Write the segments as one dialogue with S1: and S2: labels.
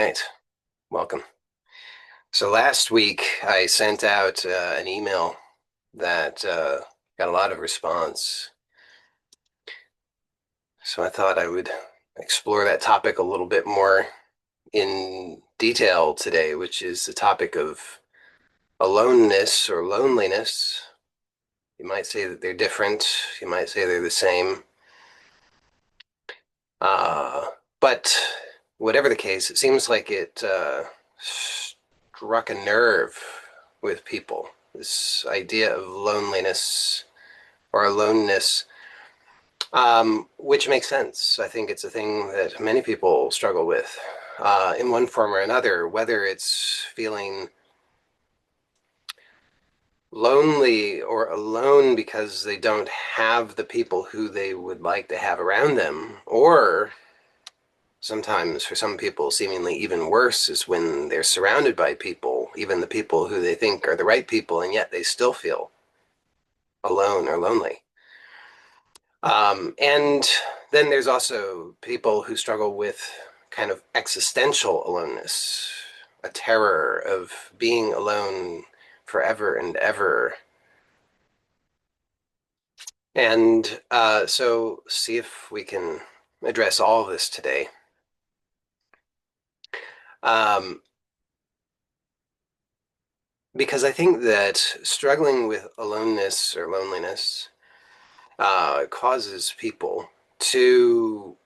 S1: right, welcome. So last week I sent out an email that got a lot of response. So I thought I would explore that topic a little bit more in detail today, which is the topic of aloneness or loneliness. You might say that they're different. You might say they're the same. Uh, but whatever the case, it seems like it struck a nerve with people. This idea of loneliness or aloneness, which makes sense. I think it's a thing that many people struggle with in one form or another, whether it's feeling lonely or alone because they don't have the people who they would like to have around them, or sometimes for some people, seemingly even worse is when they're surrounded by people, even the people who they think are the right people, and yet they still feel alone or lonely. And then there's also people who struggle with kind of existential aloneness, a terror of being alone forever and ever. And so see if we can address all of this today. Um, because I think that struggling with aloneness or loneliness causes people to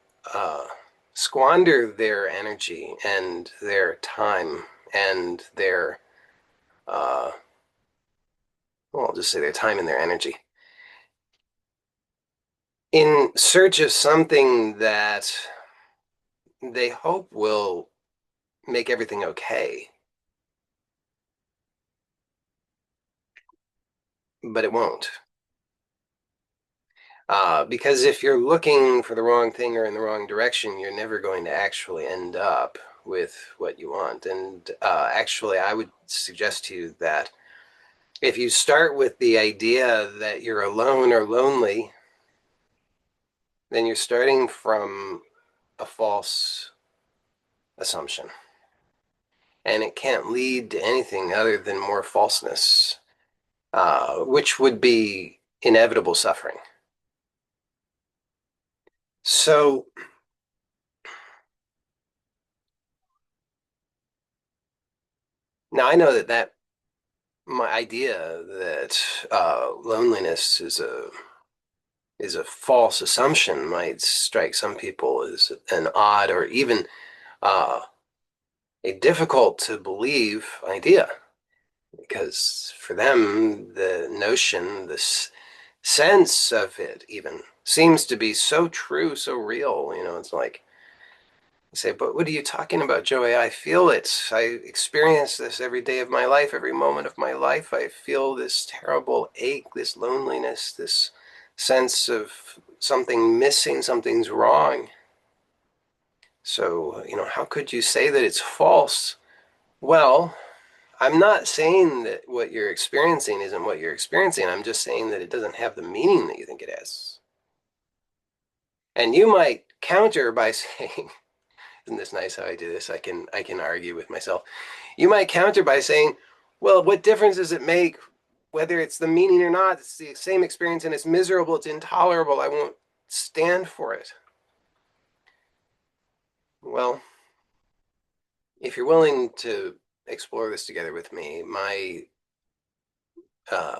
S1: squander their energy and their time and their, well, I'll just say their time and their energy in search of something that they hope will make everything okay, but it won't. Because if you're looking for the wrong thing or in the wrong direction, you're never going to actually end up with what you want. And actually, I would suggest to you that if you start with the idea that you're alone or lonely, then you're starting from a false assumption. And it can't lead to anything other than more falseness, which would be inevitable suffering. So now I know that my idea that loneliness is a false assumption might strike some people as an odd or even uh, a difficult to believe idea, because for them the notion, this sense of it even seems to be so true, so real. It's like you say, but what are you talking about, Joey? I feel it. I experience this every day of my life, every moment of my life. I feel this terrible ache, this loneliness, this sense of something missing, something's wrong. So, how could you say that it's false? Well, I'm not saying that what you're experiencing isn't what you're experiencing. I'm just saying that it doesn't have the meaning that you think it has. And you might counter by saying, isn't this nice how I do this? I can argue with myself. You might counter by saying, well, what difference does it make whether it's the meaning or not? It's the same experience and it's miserable, it's intolerable. I won't stand for it. Well, if you're willing to explore this together with me, uh,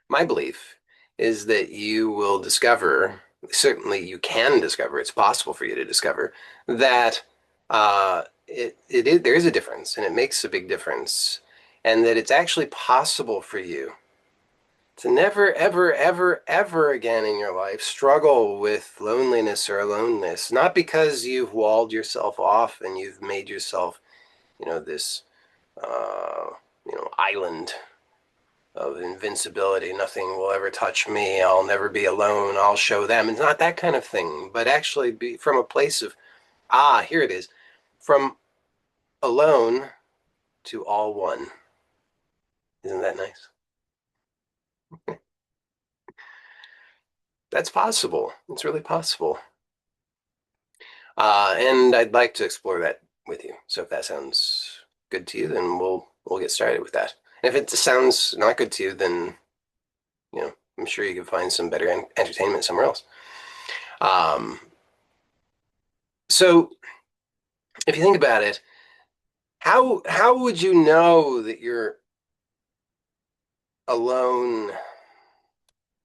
S1: my belief is that you will discover, certainly you can discover, it's possible for you to discover that there is a difference and it makes a big difference, and that it's actually possible for you to never, ever, ever, ever again in your life struggle with loneliness or aloneness, not because you've walled yourself off and you've made yourself, this, island of invincibility. Nothing will ever touch me. I'll never be alone. I'll show them. It's not that kind of thing, but actually be from a place of, here it is, from alone to all one. Isn't that nice? That's possible. It's really possible. And I'd like to explore that with you. So if that sounds good to you, then we'll get started with that. And if it sounds not good to you, then I'm sure you can find some better entertainment somewhere else. Um, so if you think about it, how would you know that you're alone?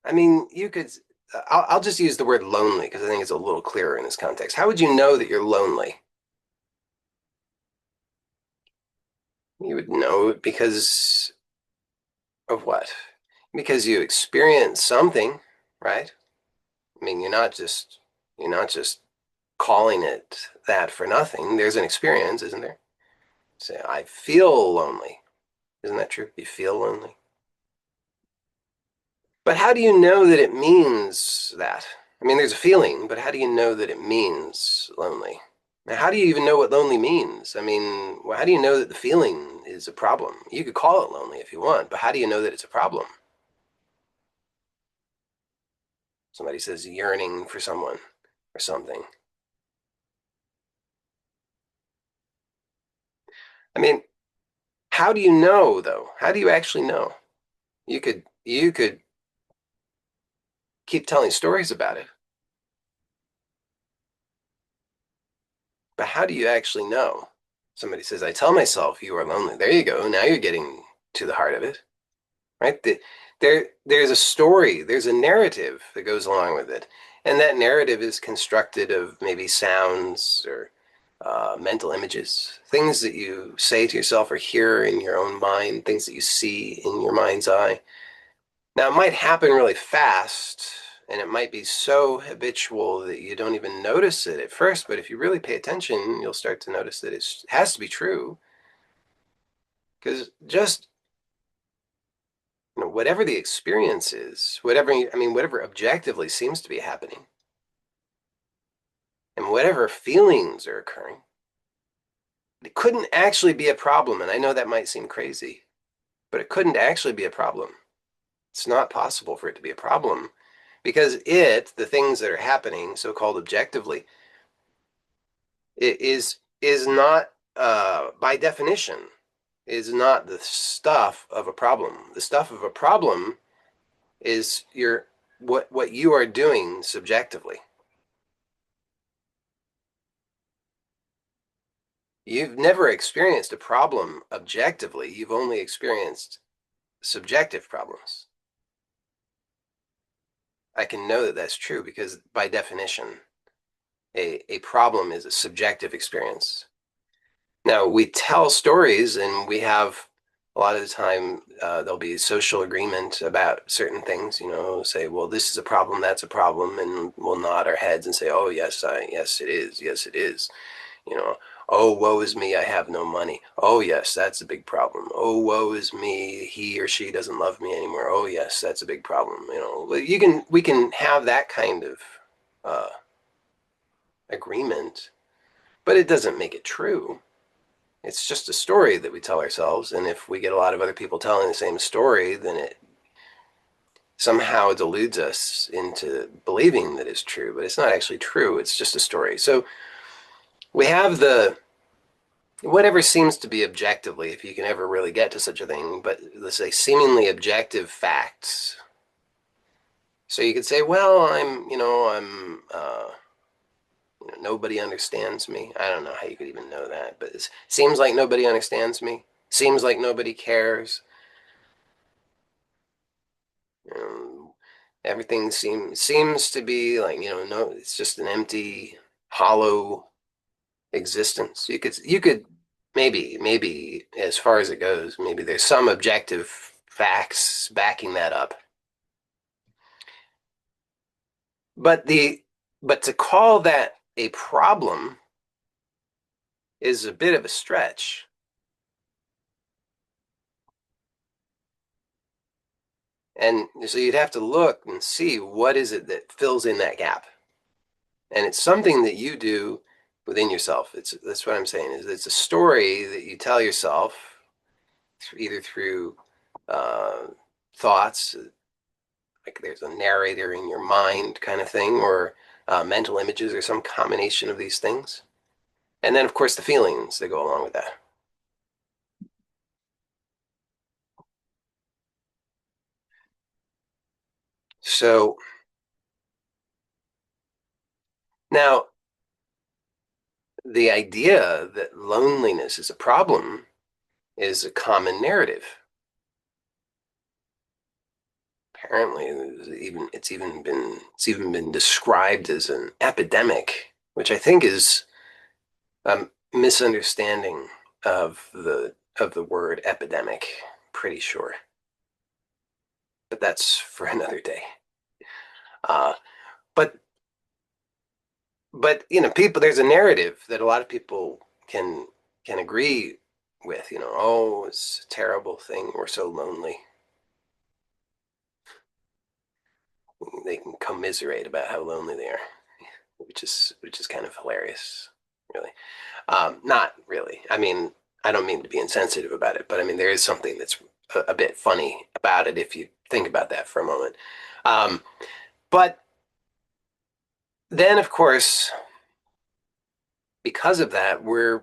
S1: I mean, you could. I'll just use the word lonely because I think it's a little clearer in this context. How would you know that you're lonely? You would know because of what? Because you experience something, right? I mean, you're not just calling it that for nothing. There's an experience, isn't there? Say, I feel lonely. Isn't that true? You feel lonely. But how do you know that it means that? I mean, there's a feeling, but how do you know that it means lonely? Now, how do you even know what lonely means? I mean, well, how do you know that the feeling is a problem? You could call it lonely if you want, but how do you know that it's a problem? Somebody says yearning for someone or something. I mean, how do you know though? How do you actually know? You could keep telling stories about it, but how do you actually know? Somebody says, I tell myself you are lonely. There you go. Now you're getting to the heart of it, right? There's a story, there's a narrative that goes along with it. And that narrative is constructed of maybe sounds or mental images, things that you say to yourself or hear in your own mind, things that you see in your mind's eye. Now, it might happen really fast, and it might be so habitual that you don't even notice it at first. But if you really pay attention, you'll start to notice that it has to be true. Because just whatever the experience is, whatever objectively seems to be happening, and whatever feelings are occurring, it couldn't actually be a problem. And I know that might seem crazy, but it couldn't actually be a problem. It's not possible for it to be a problem because the things that are happening, so-called objectively, it is not by definition is not the stuff of a problem. The stuff of a problem is what you are doing subjectively. You've never experienced a problem objectively. You've only experienced subjective problems. I can know that that's true because by definition, a problem is a subjective experience. Now, we tell stories and we have a lot of the time there'll be social agreement about certain things, say, well, this is a problem, that's a problem, and we'll nod our heads and say, oh, yes, it is, yes, it is. You know, oh, woe is me, I have no money. Oh, yes, that's a big problem. Oh, woe is me, he or she doesn't love me anymore. Oh, yes, that's a big problem. We can have that kind of uh, agreement, but it doesn't make it true. It's just a story that we tell ourselves, and if we get a lot of other people telling the same story, then it somehow deludes us into believing that it's true, but it's not actually true. It's just a story. So we have the whatever seems to be objectively, if you can ever really get to such a thing, but let's say seemingly objective facts. So you could say, well, nobody understands me. I don't know how you could even know that, but it seems like nobody understands me. Seems like nobody cares. Um, Everything seems to be like, no, it's just an empty, hollow existence. You could maybe as far as it goes, maybe there's some objective facts backing that up. But to call that a problem is a bit of a stretch. And so you'd have to look and see what is it that fills in that gap. And it's something that you do within yourself. That's what I'm saying is it's a story that you tell yourself either through uh, thoughts, like there's a narrator in your mind kind of thing, or mental images, or some combination of these things. And then, of course, the feelings that go along with that. So now the idea that loneliness is a problem is a common narrative. Apparently, it's even been described as an epidemic, which I think is a misunderstanding of the word epidemic. Pretty sure, but that's for another day. Uh, but people, there's a narrative that a lot of people can agree with. Oh, it's a terrible thing. We're so lonely. They can commiserate about how lonely they are, which is kind of hilarious, really. Not really. I mean, I don't mean to be insensitive about it, but I mean there is something that's a bit funny about it if you think about that for a moment. Um, but then, of course, because of that, we're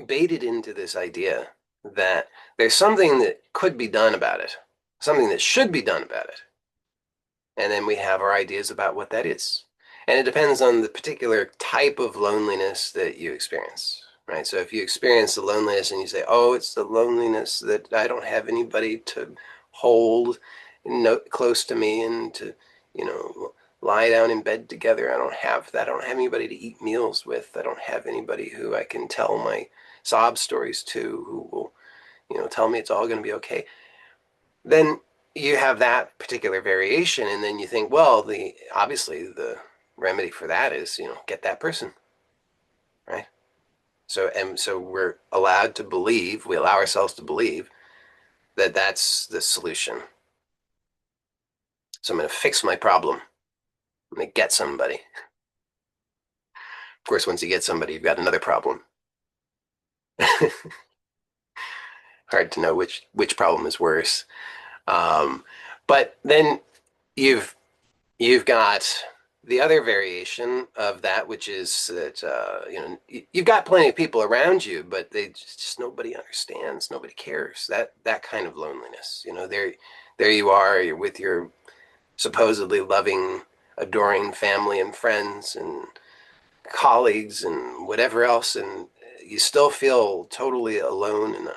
S1: baited into this idea that there's something that could be done about it, something that should be done about it. And then we have our ideas about what that is. And it depends on the particular type of loneliness that you experience, right? So if you experience the loneliness and you say, oh, it's the loneliness that I don't have anybody to hold close to me and to, you know, lie down in bed together. I don't have that. I don't have anybody to eat meals with. I don't have anybody who I can tell my sob stories to who will, tell me it's all going to be okay. Then you have that particular variation, and then you think, well, the obviously the remedy for that is, get that person, right? So we're allowed to believe, we allow ourselves to believe that that's the solution. So I'm going to fix my problem. I'm going to get somebody. Of course, once you get somebody, you've got another problem. Hard to know which problem is worse. Um, but then you've you've got the other variation of that, which is that you've got plenty of people around you, but they just nobody understands, nobody cares. That kind of loneliness. There you are. You're with your supposedly loving, adoring family and friends and colleagues and whatever else, and you still feel totally alone, and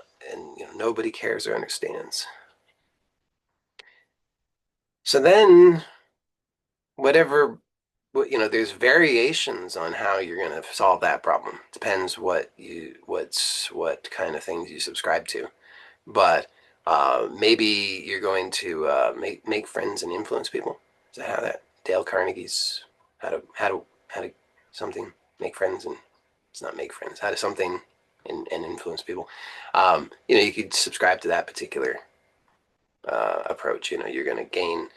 S1: nobody cares or understands. So then whatever there's variations on how you're going to solve that problem. Depends what kind of things you subscribe to. But maybe you're going to make friends and influence people. Is that how that Dale Carnegie's how to something make friends, and it's not make friends, how to something and influence people. You could subscribe to that particular approach. You're going to gain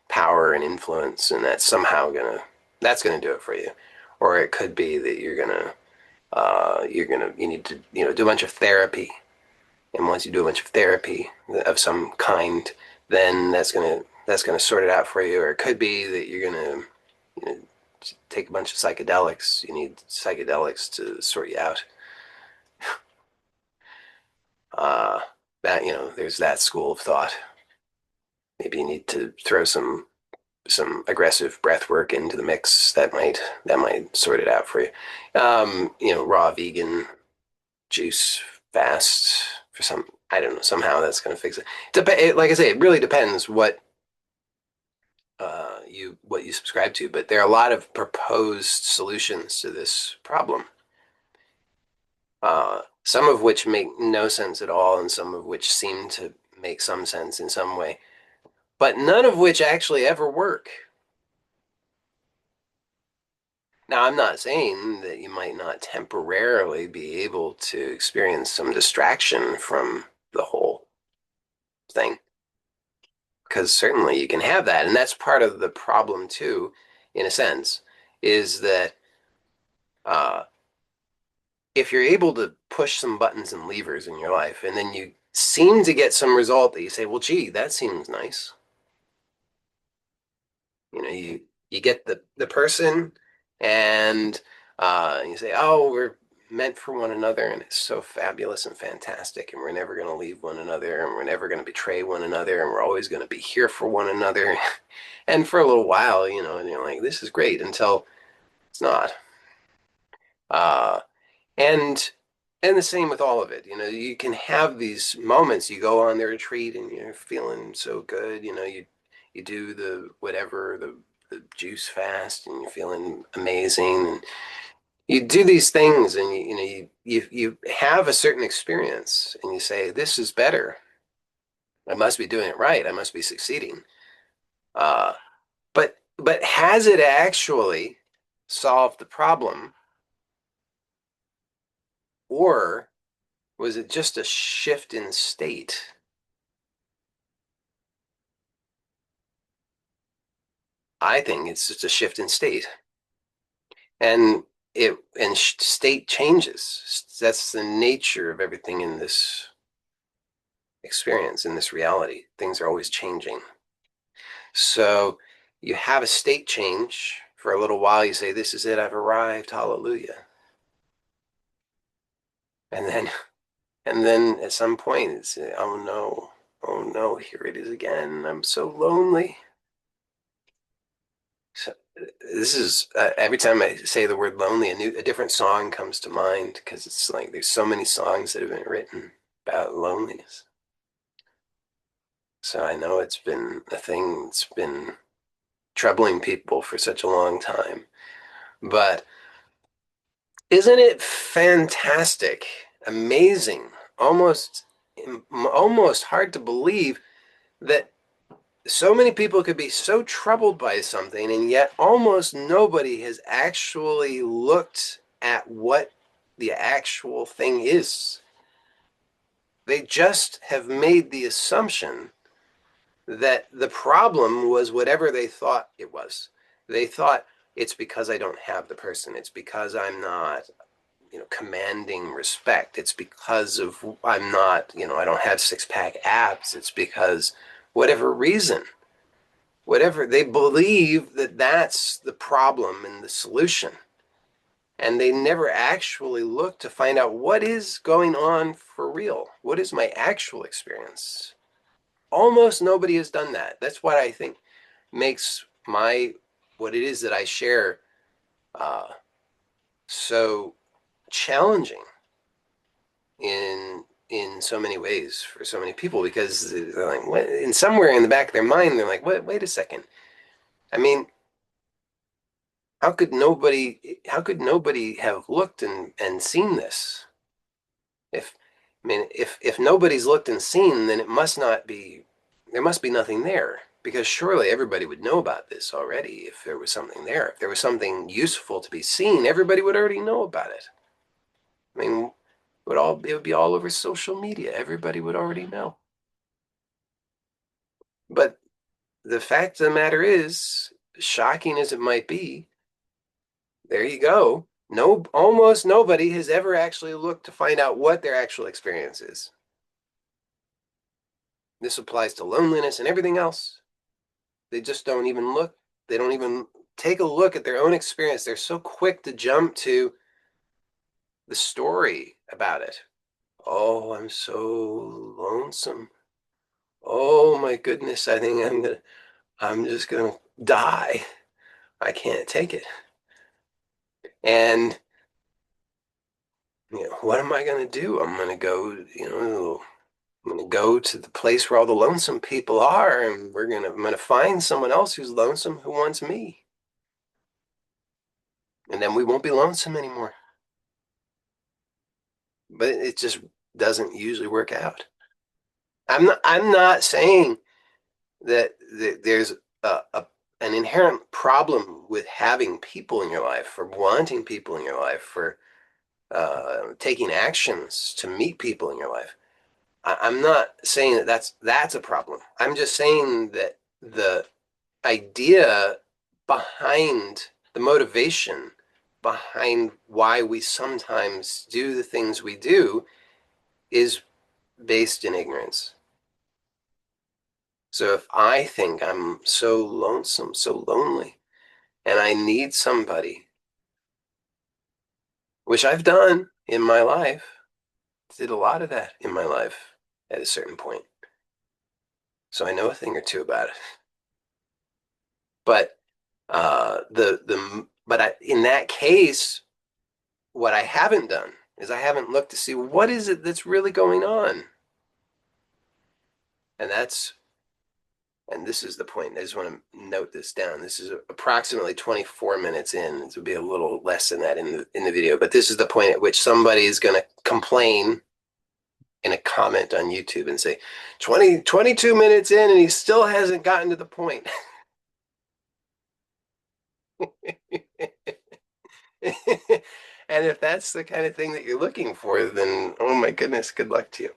S1: power and influence, and that's gonna do it for you. Or it could be that you need to do a bunch of therapy, and once you do a bunch of therapy of some kind, then that's gonna sort it out for you. Or it could be that you're gonna you know, take a bunch of psychedelics. You need psychedelics to sort you out. Uh, that there's that school of thought. Maybe you need to throw some aggressive breath work into the mix that might sort it out for you. Raw vegan juice fast for some. I don't know. Somehow that's going to fix it. Like I say, it really depends what you subscribe to. But there are a lot of proposed solutions to this problem. Some of which make no sense at all, and some of which seem to make some sense in some way, but none of which actually ever work. Now, I'm not saying that you might not temporarily be able to experience some distraction from the whole thing, because certainly you can have that. And that's part of the problem, too, in a sense, is that uh, if you're able to push some buttons and levers in your life, and then you seem to get some result that you say, well, gee, that seems nice. You get the person, And you say, oh, we're meant for one another, and it's so fabulous and fantastic, and we're never going to leave one another, and we're never going to betray one another, and we're always going to be here for one another. And for a little while, and you're like, this is great until it's not. Uh, and and the same with all of it. You can have these moments. You go on the retreat and you're feeling so good. You do the whatever the juice fast, and you're feeling amazing. And you do these things, and you have a certain experience, and you say, "This is better. I must be doing it right. I must be succeeding." Uh, but has it actually solved the problem, or was it just a shift in state? I think it's just a shift in state, and state changes. That's the nature of everything in this experience, in this reality. Things are always changing. So you have a state change for a little while. You say, "This is it. I've arrived. Hallelujah." And then, and then at some point, it's, "Oh no, oh no, here it is again. I'm so lonely." So this is every time I say the word lonely, a different song comes to mind because it's like there's so many songs that have been written about loneliness. So I know it's been a thing that's been troubling people for such a long time. But isn't it fantastic, amazing, almost almost hard to believe that so many people could be so troubled by something, and yet almost nobody has actually looked at what the actual thing is. They just have made the assumption that the problem was whatever they thought it was. They thought it's because I don't have the person. It's because I'm not, commanding respect. It's because of I'm not, I don't have six pack abs. It's because whatever reason, whatever they believe that that's the problem and the solution. And they never actually look to find out what is going on for real. What is my actual experience? Almost nobody has done that. That's what I think makes what it is that I share uh, so challenging in so many ways for so many people, because they're like, what? In somewhere in the back of their mind, they're like, what? Wait a second. I mean, how could nobody have looked and seen this? If if nobody's looked and seen, then it must not be there must be nothing there, because surely everybody would know about this already. If there was something there, if there was something useful to be seen, everybody would already know about it. I mean, it would be all over social media. Everybody would already know. But the fact of the matter is, shocking as it might be, there you go. No, almost nobody has ever actually looked to find out what their actual experience is. This applies to loneliness and everything else. They just don't even look. They don't even take a look at their own experience. They're so quick to jump to the story about it. Oh, I'm so lonesome. Oh my goodness, I think I'm just gonna die. I can't take it. And what am I gonna do? I'm gonna go to the place where all the lonesome people are, and I'm gonna find someone else who's lonesome who wants me. And then we won't be lonesome anymore. But it just doesn't usually work out. I'm not saying that there's an inherent problem with having people in your life, for wanting people in your life, for taking actions to meet people in your life. I'm not saying that that's a problem. I'm just saying that the idea behind the motivation behind why we sometimes do the things we do is based in ignorance. So if I think I'm so lonesome, so lonely, and I need somebody, which I've done in my life. Did a lot of that in my life at a certain point. So I know a thing or two about it. But in that case, what I haven't done is I haven't looked to see what is it that's really going on. And that's and this is the point. I just want to note this down. This is approximately 24 minutes in. It would be a little less than that in the video, but this is the point at which somebody is going to complain in a comment on YouTube and say 22 minutes in and he still hasn't gotten to the point. And if that's the kind of thing that you're looking for, then oh my goodness, good luck to you.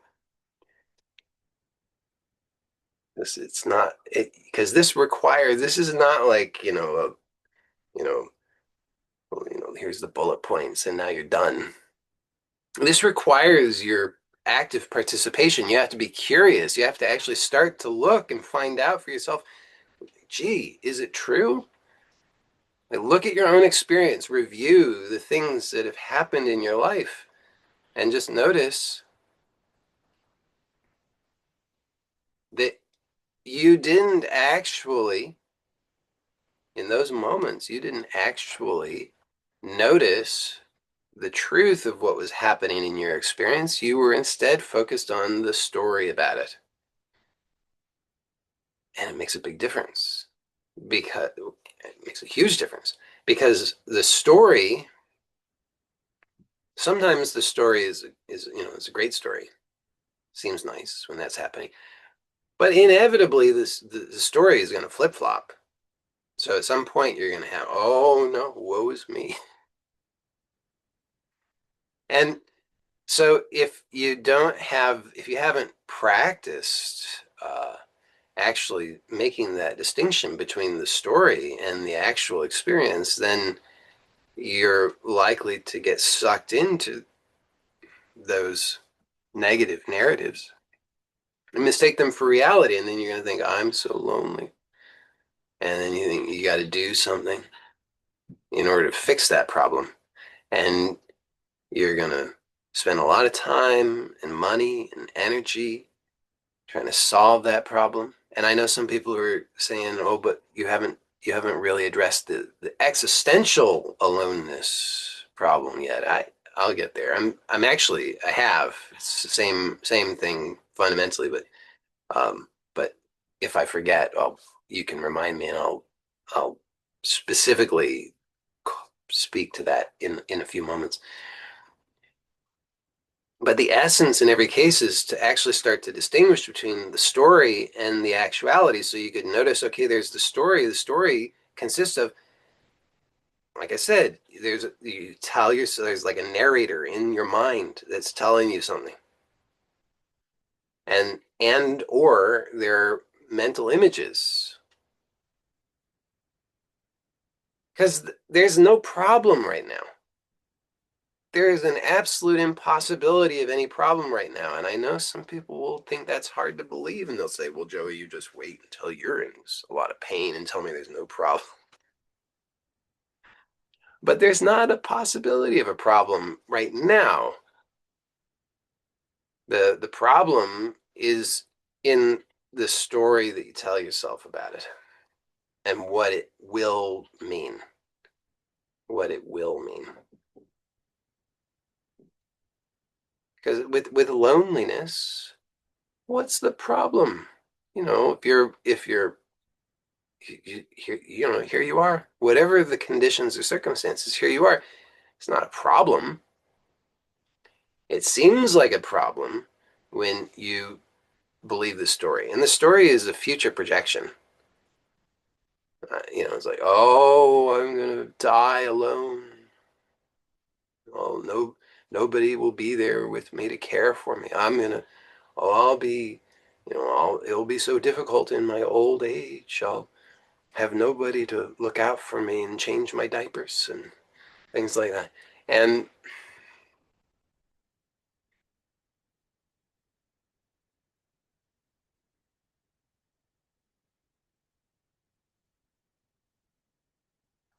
S1: It's not it because this is not like, you know, here's the bullet points and now you're done. This requires your active participation. You have to be curious. You have to actually start to look and find out for yourself, gee, is it true? Like, look at your own experience, review the things that have happened in your life, and just notice that you didn't actually, in those moments, you didn't actually notice the truth of what was happening in your experience. You were instead focused on the story about it. And it makes a big difference because it makes a huge difference because the story, sometimes the story is it's a great story. Seems nice when that's happening. But inevitably, the story is going to flip flop. So at some point, you're going to have, oh no, woe is me. And so if you haven't practiced actually making that distinction between the story and the actual experience, then you're likely to get sucked into those negative narratives and mistake them for reality. And then you're going to think, I'm so lonely. And then you think you got to do something in order to fix that problem. And you're going to spend a lot of time and money and energy trying to solve that problem. And I know some people are saying, "Oh, but you haven't really addressed the existential aloneness problem yet." I'll get there. I have. It's the same thing fundamentally, but if I forget, you can remind me, and I'll specifically speak to that in a few moments. But the essence in every case is to actually start to distinguish between the story and the actuality. So you could notice, okay, there's the story. The story consists of, like I said, there's like a narrator in your mind that's telling you something. And or they're mental images. Because there's no problem right now. There is an absolute impossibility of any problem right now. And I know some people will think that's hard to believe, and they'll say, well, Joey, you just wait until you're in a lot of pain and tell me there's no problem. But there's not a possibility of a problem right now. The problem is in the story that you tell yourself about it and what it will mean. What it will mean. Because with loneliness, what's the problem? If you're here you are, whatever the conditions or circumstances, here you are. It's not a problem. It seems like a problem when you believe the story, and the story is a future projection. It's like, oh, I'm gonna die alone. Oh, no, nobody will be there with me to care for me. I'll be, it'll be so difficult in my old age. I'll have nobody to look out for me and change my diapers and things like that. And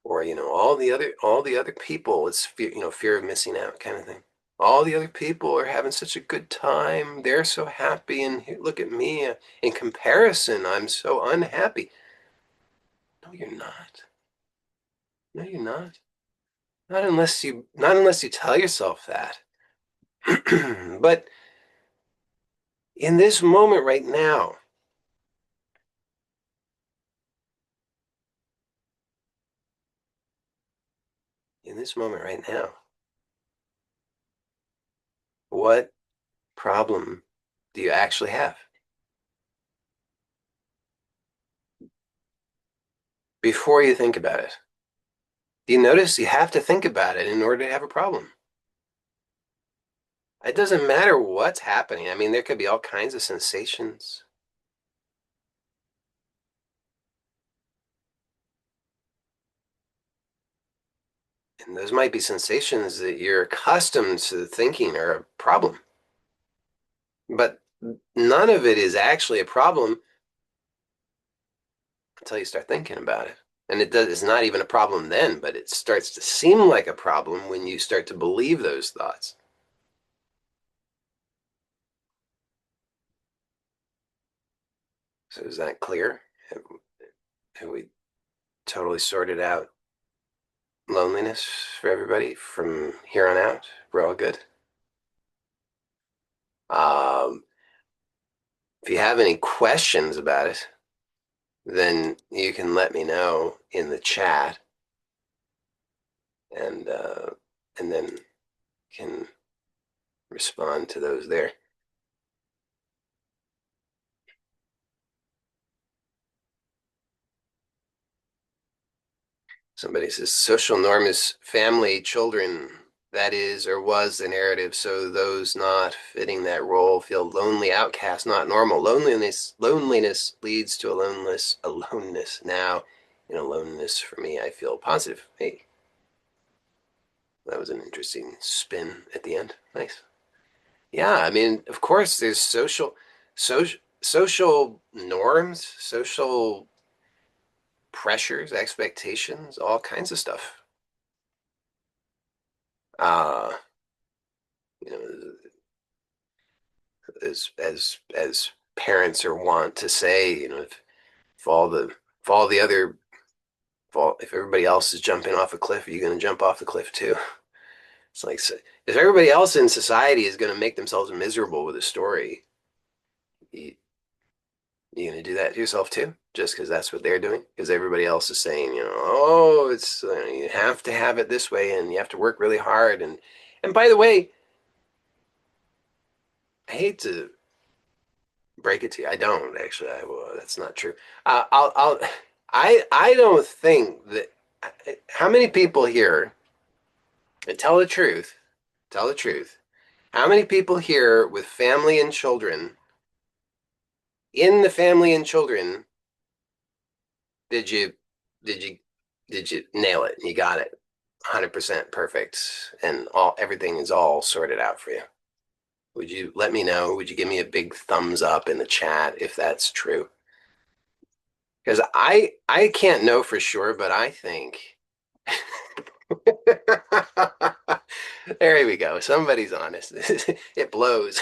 S1: or all the other people, it's fear, fear of missing out kind of thing. All the other people are having such a good time. They're so happy, and look at me. In comparison, I'm so unhappy. No, you're not. No, you're not. Not unless you tell yourself that. But in this moment right now, in this moment right now, what problem do you actually have? Before you think about it, do you notice you have to think about it in order to have a problem? It doesn't matter what's happening. I mean, there could be all kinds of sensations. And those might be sensations that you're accustomed to thinking are a problem. But none of it is actually a problem until you start thinking about it. And it's not even a problem then, but it starts to seem like a problem when you start to believe those thoughts. So is that clear? Have we totally sorted out loneliness for everybody from here on out? We're all good. Um, if you have any questions about it, then you can let me know in the chat, and uh, and then can respond to those there. Somebody says social norm is family, children. That is or was the narrative. So those not fitting that role feel lonely, outcast, not normal. Loneliness leads to aloneness. Now, in aloneness, for me, I feel positive. Hey, that was an interesting spin at the end. Nice. Yeah, I mean, of course, there's social norms, social pressures, expectations, all kinds of stuff. Uh, you know, as parents are wont to say, if all the if all the other if everybody else is jumping off a cliff, are you going to jump off the cliff too? It's like if everybody else in society is going to make themselves miserable with a story, you, you going to do that to yourself too? Just because that's what they're doing? Because everybody else is saying, oh, it's you have to have it this way, and you have to work really hard, and by the way, I hate to break it to you. I don't actually. That's not true. I don't think that. How many people here? And tell the truth. Tell the truth. How many people here with family and children? In the family and children, did you did you did you nail it? You got it, 100% perfect, and everything is all sorted out for you. Would you let me know? Would you give me a big thumbs up in the chat if that's true? Because I can't know for sure, but I think there we go. Somebody's honest. It blows.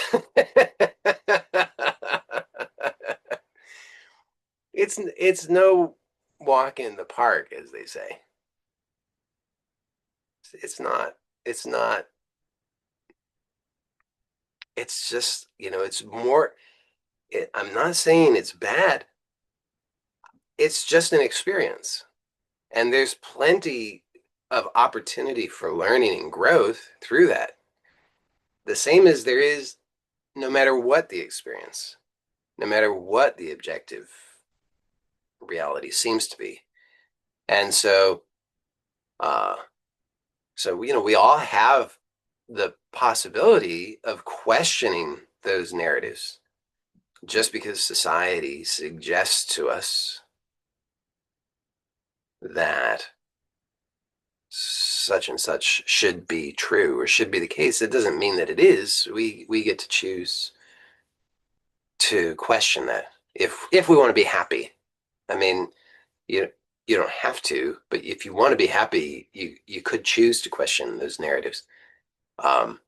S1: It's no walk in the park, as they say. It's not. It's not. It's just, it's more. I'm not saying it's bad. It's just an experience. And there's plenty of opportunity for learning and growth through that. The same as there is no matter what the experience, no matter what the objective reality seems to be. And uh, we all have the possibility of questioning those narratives just because society suggests to us that such and such should be true or should be the case. It doesn't mean that it is. We get to choose to question that if we want to be happy. I mean, you you don't have to, but if you want to be happy, you could choose to question those narratives. Um,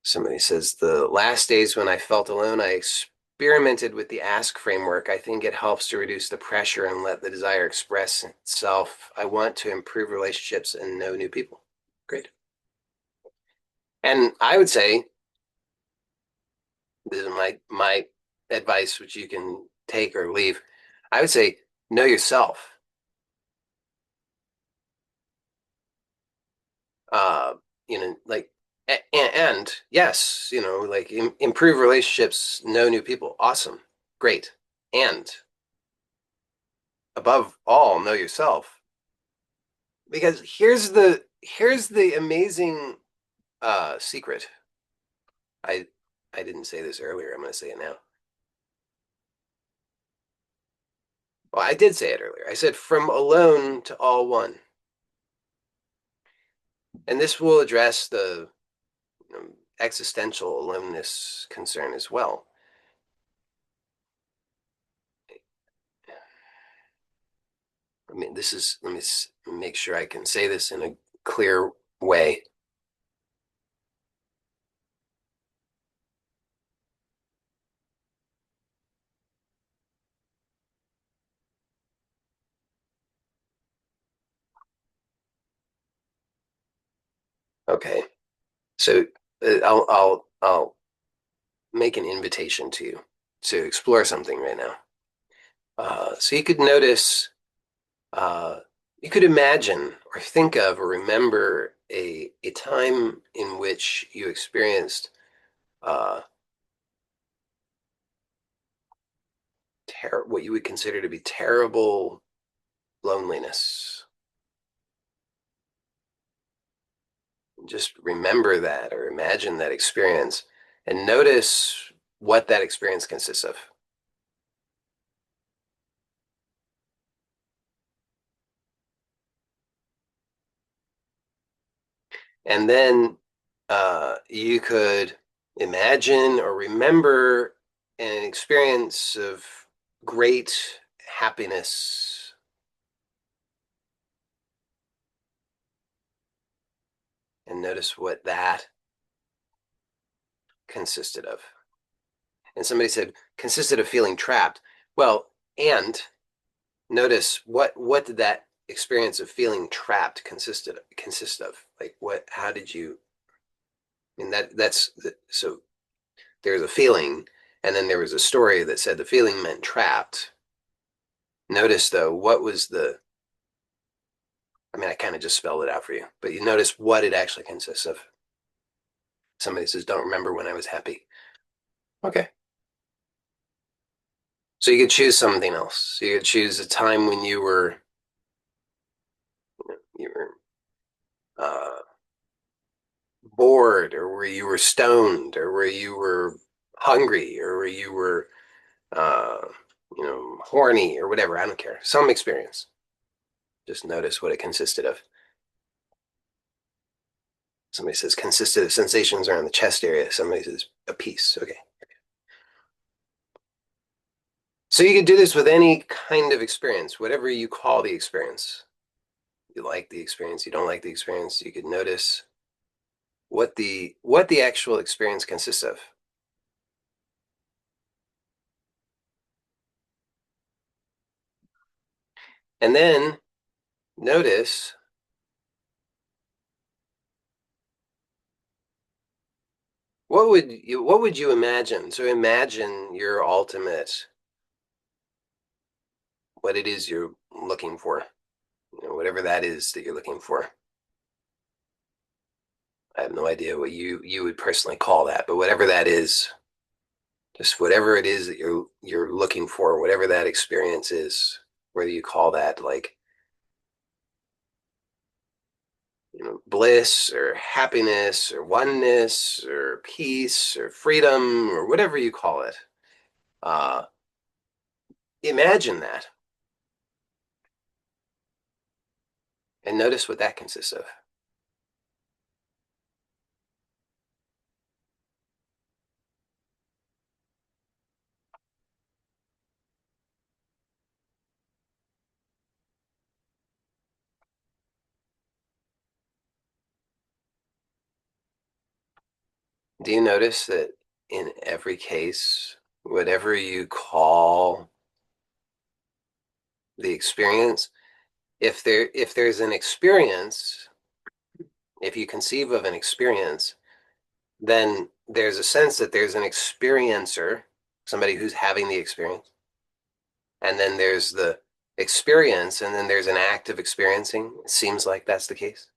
S1: Somebody says the last days when I felt alone, I experimented with the ask framework. I think it helps to reduce the pressure and let the desire express itself. I want to improve relationships and know new people. Great. And I would say this is my advice, which you can take or leave. I would say know yourself. Uh, like and yes, like improve relationships, know new people. Awesome. Great. And above all, know yourself. Because here's the amazing secret. I I didn't say this earlier. I'm going to say it now. Well, I did say it earlier. I said from alone to all one. And this will address the existential aloneness concern as well. I mean, let me make sure I can say this in a clear way. Okay. So I'll make an invitation to you to explore something right now. So you could notice, uh, you could imagine or think of or remember a time in which you experienced uh, what you would consider to be terrible loneliness. Just remember that or imagine that experience and notice what that experience consists of. And then you could imagine or remember an experience of great happiness and notice what that consisted of. And somebody said, consisted of feeling trapped. Well, and notice what did that experience of feeling trapped consist of? Like how did you, I mean, so there's a feeling, and then there was a story that said the feeling meant trapped. Notice though, I mean, I kind of just spelled it out for you, but you notice what it actually consists of. Somebody says, don't remember when I was happy. Okay. So you could choose something else. So you could choose a time when you were bored, or where you were stoned, or where you were hungry, or where you were uh, horny, or whatever. I don't care. Some experience. Just notice what it consisted of. Somebody says consisted of sensations around the chest area. Somebody says a piece. Okay. So you could do this with any kind of experience, whatever you call the experience. You like the experience, you don't like the experience. You could notice what the actual experience consists of. And then notice what would you imagine? So imagine your ultimate, what it is you're looking for, whatever that is that you're looking for. I have no idea what you would personally call that, but whatever that is, just whatever it is that you're looking for, whatever that experience is, whether you call that like bliss or happiness or oneness or peace or freedom or whatever you call it. Uh, Imagine that and notice what that consists of. Do you notice that in every case, whatever you call the experience, if there's an experience, if you conceive of an experience, then there's a sense that there's an experiencer, somebody who's having the experience, and then there's the experience, and then there's an act of experiencing. It seems like that's the case.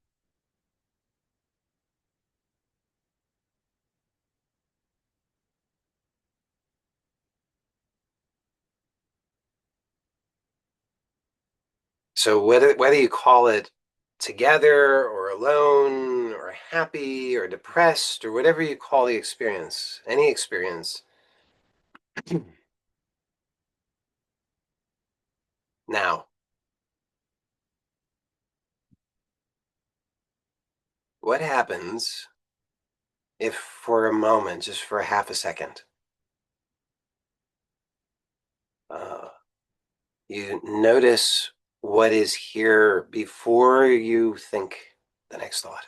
S1: So whether you call it together or alone or happy or depressed or whatever you call the experience, any experience, now, what happens if for a moment, just for half a second, uh, you notice what is here before you think the next thought?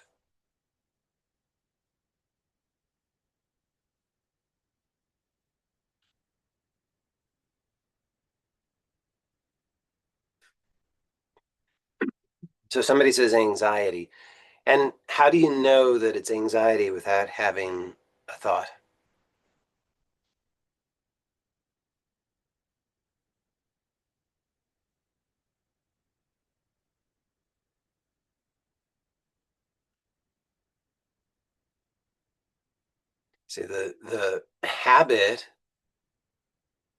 S1: So somebody says anxiety. And how do you know that it's anxiety without having a thought? See, the habit,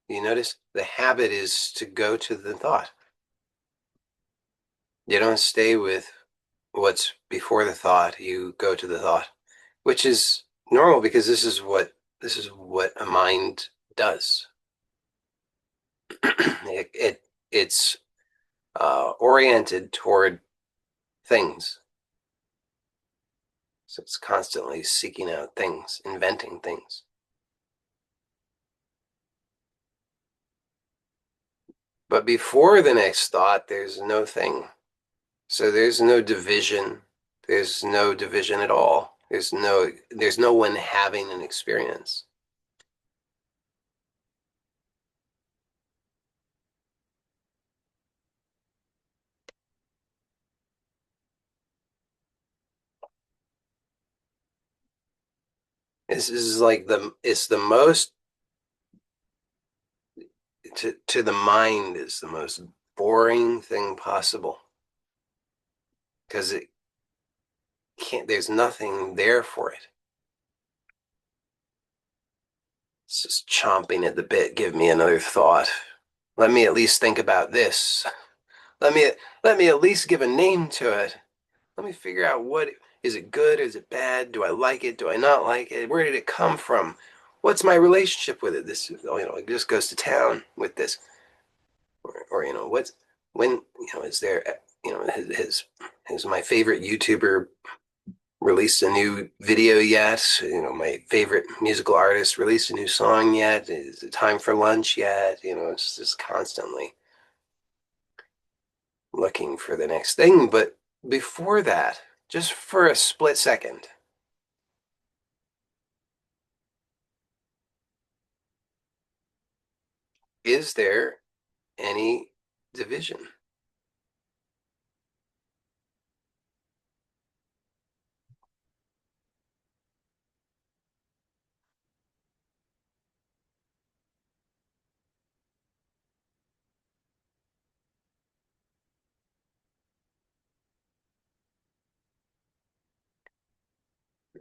S1: you notice the habit is to go to the thought. You don't stay with what's before the thought, you go to the thought, which is normal because this is what a mind does. It's oriented toward things. So it's constantly seeking out things, inventing things. But before the next thought, there's no thing. So there's no division. There's no division at all. There's no one having an experience. This is like it's the most to the mind is the most boring thing possible because it can't, there's nothing there for it. It's just chomping at the bit. Give me another thought. Let me at least think about this. Let me let me at least give a name to it. Let me figure out what is it good? Is it bad? Do I like it? Do I not like it? Where did it come from? What's my relationship with it? This, it just goes to town with this, or what's when is there, has my favorite YouTuber released a new video yet? My favorite musical artist released a new song yet? Is it time for lunch yet? It's just constantly looking for the next thing. But before that, just for a split second, is there any division?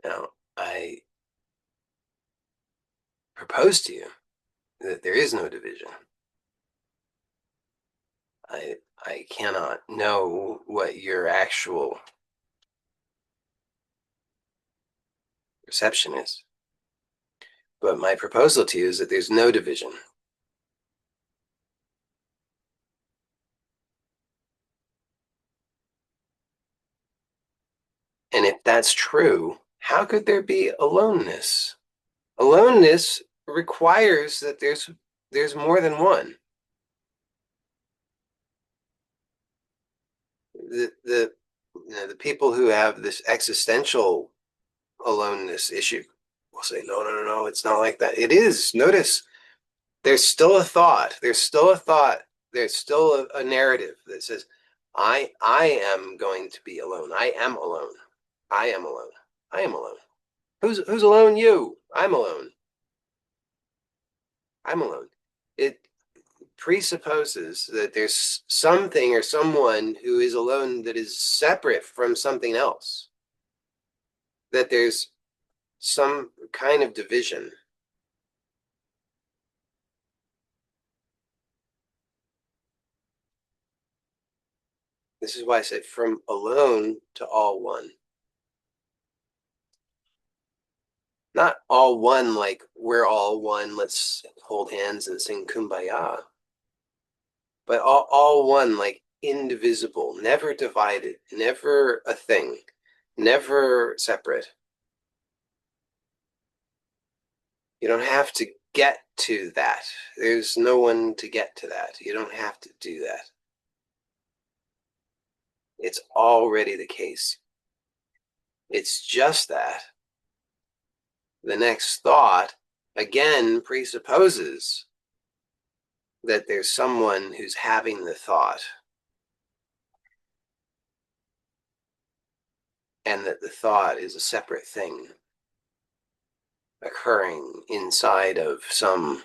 S1: Now, I propose to you that there is no division. I cannot know what your actual perception is, but my proposal to you is that there's no division. And if that's true, how could there be aloneness? Aloneness requires that there's more than one. The people who have this existential aloneness issue, we'll say, no, no, no, no, it's not like that. It is. Notice there's still a thought. There's still a thought. There's still a narrative that says, I am going to be alone. I am alone. I am alone. I am alone. Who's alone? You. I'm alone. I'm alone. It presupposes that there's something or someone who is alone that is separate from something else. That there's some kind of division. This is why I said from alone to all one. Not all one like we're all one, let's hold hands and sing kumbaya, but all one like indivisible, never divided, never a thing, never separate. You don't have to get to that. There's no one to get to that. You don't have to do that. It's already the case. It's just that the next thought again presupposes that there's someone who's having the thought and that the thought is a separate thing occurring inside of some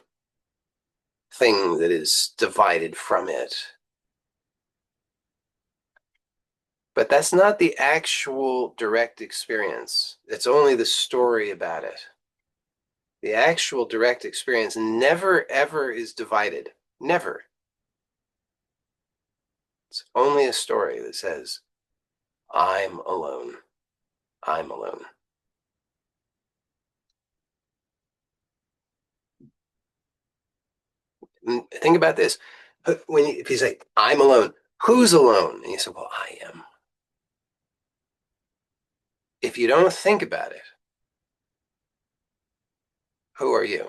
S1: thing that is divided from it. But that's not the actual direct experience. It's only the story about it. The actual direct experience never, ever is divided. Never. It's only a story that says, I'm alone. I'm alone. And think about this. If you say, I'm alone, who's alone? And you say, well, I am. If you don't think about it, who are you?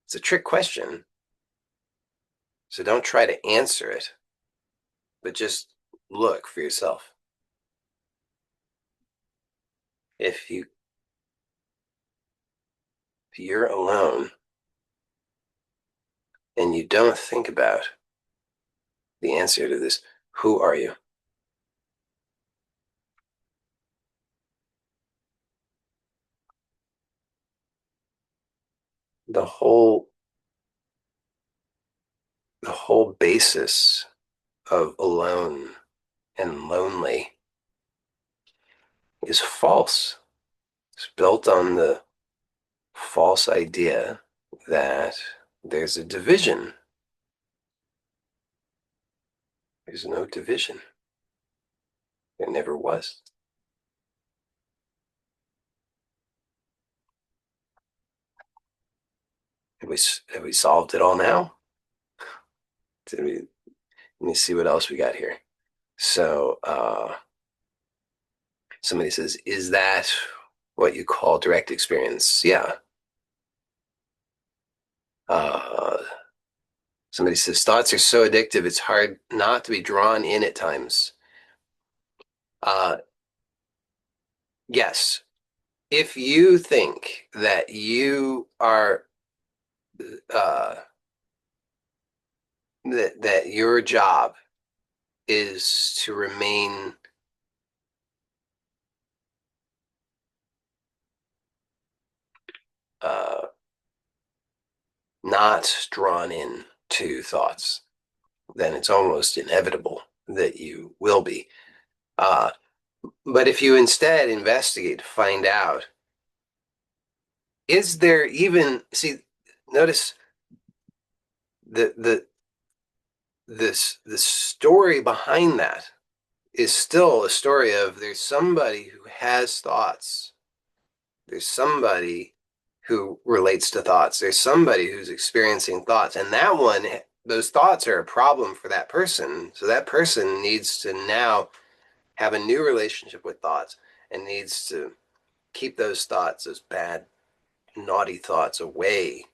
S1: It's a trick question. So don't try to answer it, but just look for yourself. If you're alone and you don't think about the answer to this, who are you? The whole the whole basis of alone and lonely is false. It's built on the false idea that there's a division. There's no division. There never was. Have we solved it all now? Did we, let me see what else we got here. So somebody says, is that what you call direct experience? Yeah. Uh, somebody says, thoughts are so addictive, it's hard not to be drawn in at times. Uh, yes. If you think that you are, uh, that your job is to remain uh, not drawn in to thoughts, then it's almost inevitable that you will be. Uh, but if you instead investigate to find out, is there even, see, notice the the story behind that is still a story of there's somebody who has thoughts. There's somebody who relates to thoughts. There's somebody who's experiencing thoughts. And that one, those thoughts are a problem for that person. So that person needs to now have a new relationship with thoughts and needs to keep those thoughts, those bad, naughty thoughts away.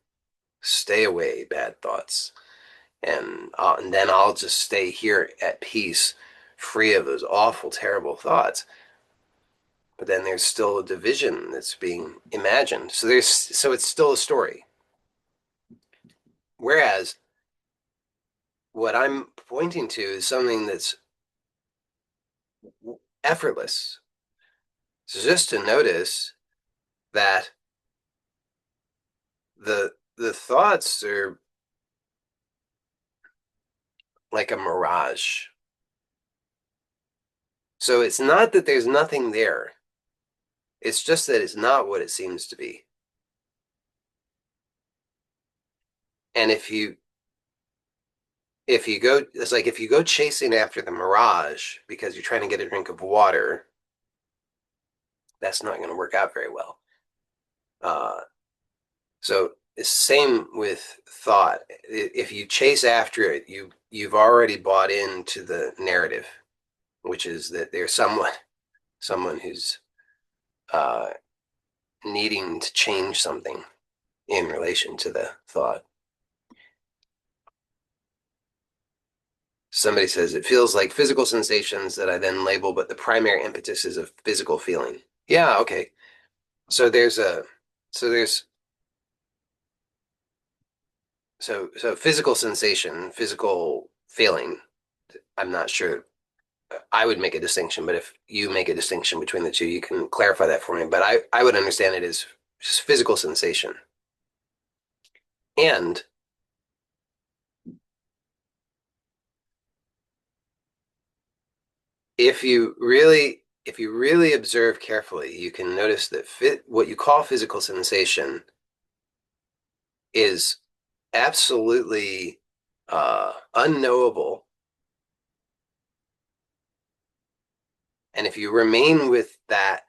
S1: Stay away, bad thoughts. And then I'll just stay here at peace, free of those awful, terrible thoughts. but then there's still a division that's being imagined. So it's still a story. Whereas what I'm pointing to is something that's effortless. So just to notice that the thoughts are like a mirage. So it's not that there's nothing there. It's just that it's not what it seems to be. And if you go, it's like if you go chasing after the mirage because you're trying to get a drink of water, that's not going to work out very well. Uh, so it's same with thought. If you chase after it, you've already bought into the narrative, which is that there's someone who's uh, needing to change something in relation to the thought. Somebody says it feels like physical sensations that I then label, but the primary impetus is a physical feeling. Yeah, okay. So there's a so there's so physical sensation, physical feeling. I'm not sure I would make a distinction, but if you make a distinction between the two, you can clarify that for me. But I would understand it as just physical sensation. And if you really observe carefully, you can notice that what you call physical sensation is absolutely unknowable. And if you remain with that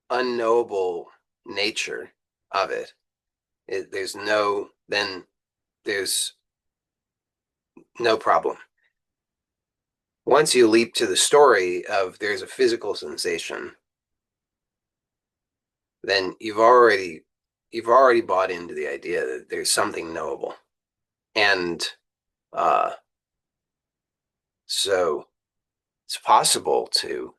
S1: unknowable nature of it, then there's no problem. Once you leap to the story of there's a physical sensation, then you've already bought into the idea that there's something knowable. And uh, so it's possible to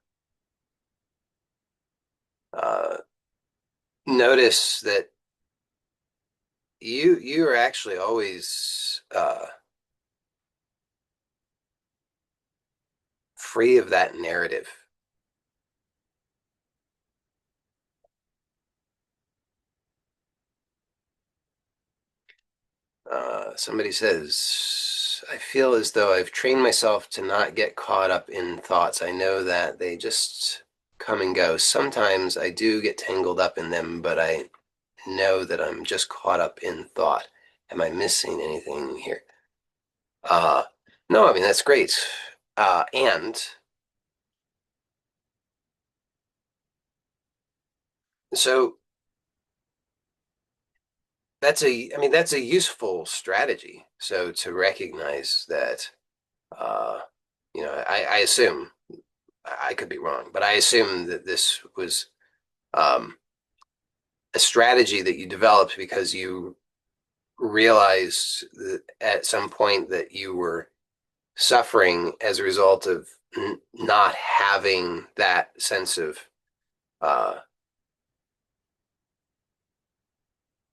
S1: uh, notice that you are actually always free of that narrative. Somebody says, I feel as though I've trained myself to not get caught up in thoughts. I know that they just come and go. Sometimes I do get tangled up in them, but I know that I'm just caught up in thought. Am I missing anything here? Uh, no, I mean, that's great. And so I mean, that's a useful strategy. So to recognize that, uh, I assume, I could be wrong, but I assume that this was um, a strategy that you developed because you realized that at some point that you were suffering as a result of not having that sense of uh,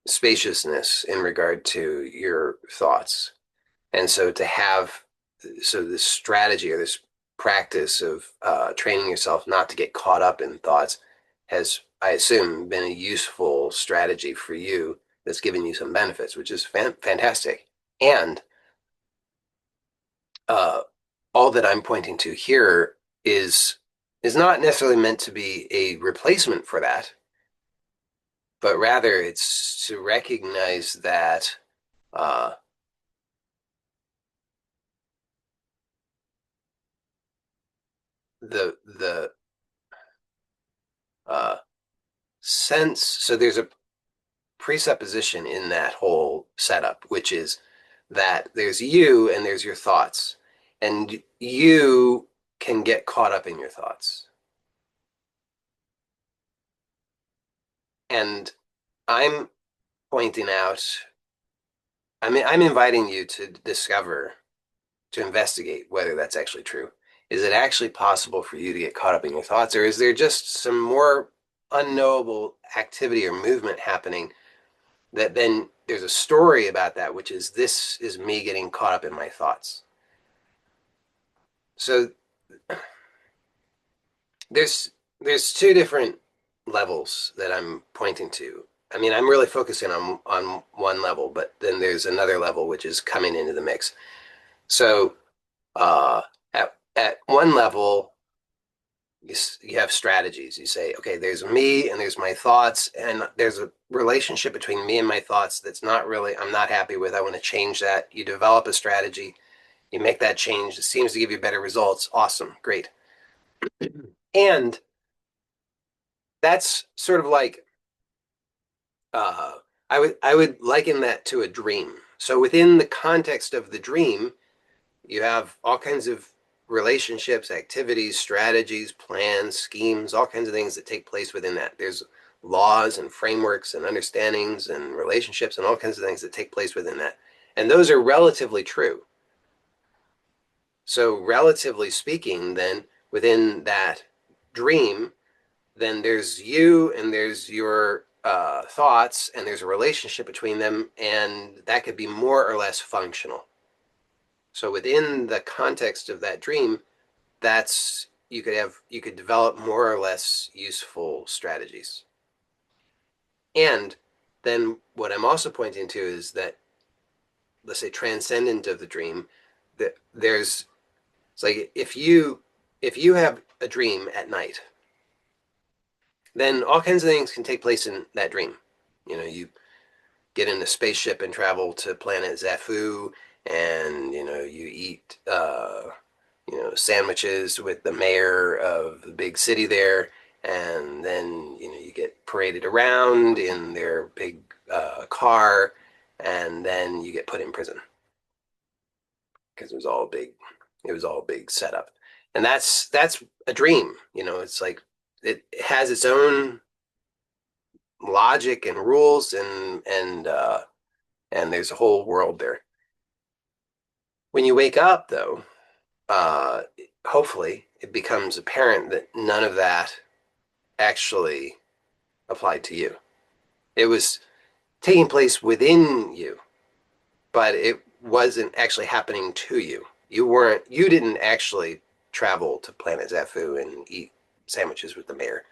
S1: spaciousness in regard to your thoughts. And so this strategy or this practice of training yourself not to get caught up in thoughts has, I assume, been a useful strategy for you that's given you some benefits, which is fantastic. And uh, all that I'm pointing to here is is not necessarily meant to be a replacement for that, but rather it's to recognize that uh, the uh, sense. So there's a presupposition in that whole setup, which is that there's you and there's your thoughts, and you can get caught up in your thoughts. And I'm pointing out, I mean, I'm inviting you to discover, to investigate whether that's actually true. is it actually possible for you to get caught up in your thoughts, or is there just some more unknowable activity or movement happening that then there's a story about that, which is this is me getting caught up in my thoughts. So there's there's two different levels that I'm pointing to. I mean, I'm really focusing on one level, but then there's another level which is coming into the mix. So at one level, you have strategies. You say, okay, there's me and there's my thoughts, and there's a relationship between me and my thoughts that's not really, I'm not happy with. I want to change that. You develop a strategy, you make that change. It seems to give you better results. Awesome, great. And that's sort of like uh, I would liken that to a dream. So within the context of the dream, you have all kinds of relationships, activities, strategies, plans, schemes, all kinds of things that take place within that. There's laws and frameworks and understandings and relationships and all kinds of things that take place within that. And those are relatively true. So, relatively speaking, then within that dream, then there's you and there's your thoughts, and there's a relationship between them, and that could be more or less functional. So within the context of that dream, that's you could develop more or less useful strategies. And then what I'm also pointing to is that, let's say, transcendent of the dream, that there's it's like if you have a dream at night, then all kinds of things can take place in that dream. You get in a spaceship and travel to planet Zafu, and you eat sandwiches with the mayor of the big city there, and then you get paraded around in their big car, and then you get put in prison because it was all a big setup, and that's a dream. It's like it has its own logic and rules, and there's a whole world there. When you wake up, though, uh, hopefully it becomes apparent that none of that actually applied to you. It was taking place within you, but it wasn't actually happening to you. You didn't actually travel to planet Zafu and eat sandwiches with the mayor.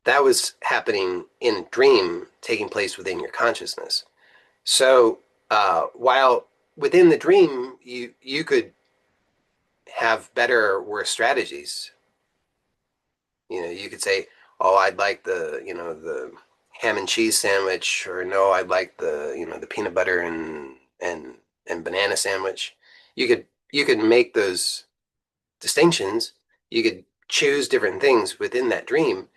S1: That was happening in a dream taking place within your consciousness. So while within the dream, you could have better or worse strategies. You could say, "Oh, I'd like the ham and cheese sandwich," or "No, I'd like the peanut butter and banana sandwich." You could make those distinctions. You could choose different things within that dream.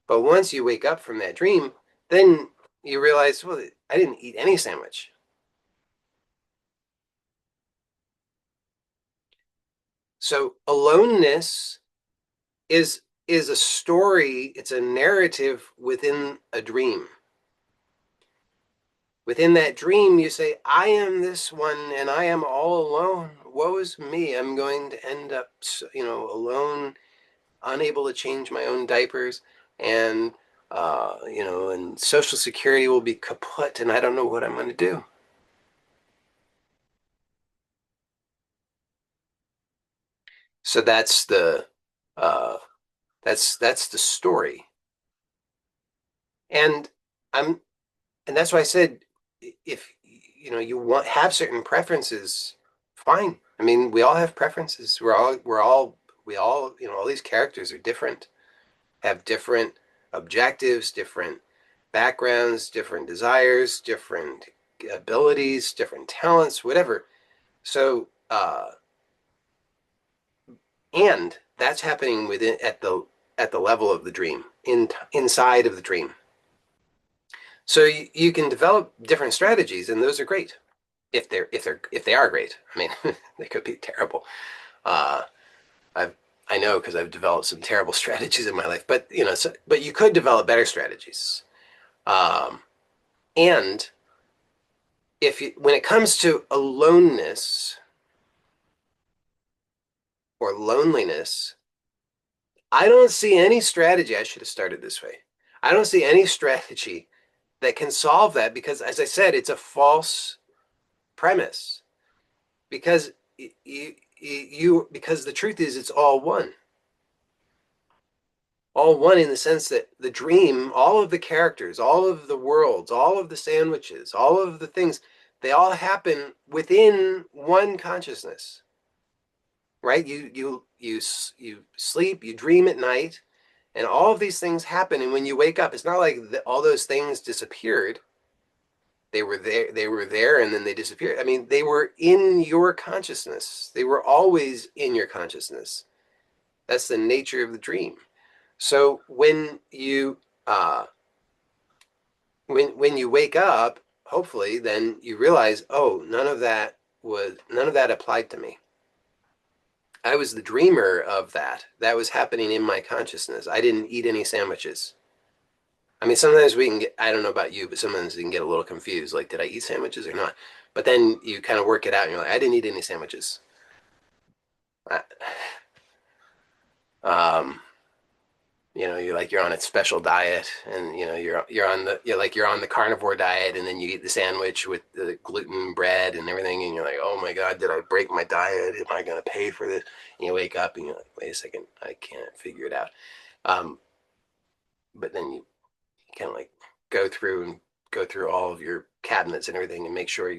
S1: But once you wake up from that dream, then you realize, well, I didn't eat any sandwich. So aloneness is a story, it's a narrative within a dream. Within that dream, you say, I am this one and I am all alone. Woe is me. I'm going to end up, alone, unable to change my own diapers, and, and Social Security will be kaput, and I don't know what I'm going to do. So uh, that's the story. And I'm, and that's why I said, if you want have certain preferences, fine. I mean, we all have preferences. We all all these characters are different, have different objectives, different backgrounds, different desires, different abilities, different talents, whatever. So and that's happening within at the level of the dream, inside of the dream. So you can develop different strategies, and those are great if they are great. I mean, they could be terrible. Uh, I know because I've developed some terrible strategies in my life, but but you could develop better strategies. Um, and when it comes to aloneness, or loneliness, I don't see any strategy. I should have started this way. I don't see any strategy that can solve that because, as I said, it's a false premise. Because because the truth is, it's all one in the sense that the dream, all of the characters, all of the worlds, all of the sandwiches, all of the things, they all happen within one consciousness, right? You sleep, you dream at night, and all of these things happen. And when you wake up, it's not like all those things disappeared. They were there, and then they disappeared. I mean, they were in your consciousness. They were always in your consciousness. That's the nature of the dream. So uh, when you wake up, hopefully, then you realize, oh, none of that applied to me. I was the dreamer of that. That was happening in my consciousness. I didn't eat any sandwiches. I mean, sometimes we can get, I don't know about you, but sometimes you can get a little confused. Like, did I eat sandwiches or not? But then you kind of work it out and you're like, I didn't eat any sandwiches. I, um, you're on a special diet and you're on the carnivore diet and then you eat the sandwich with the gluten bread and everything and you're like, oh my God, did I break my diet? Am I going to pay for this? And you wake up and you're like, wait a second, I can't figure it out. Um, but then you kind of like go through and go through all of your cabinets and everything and make sure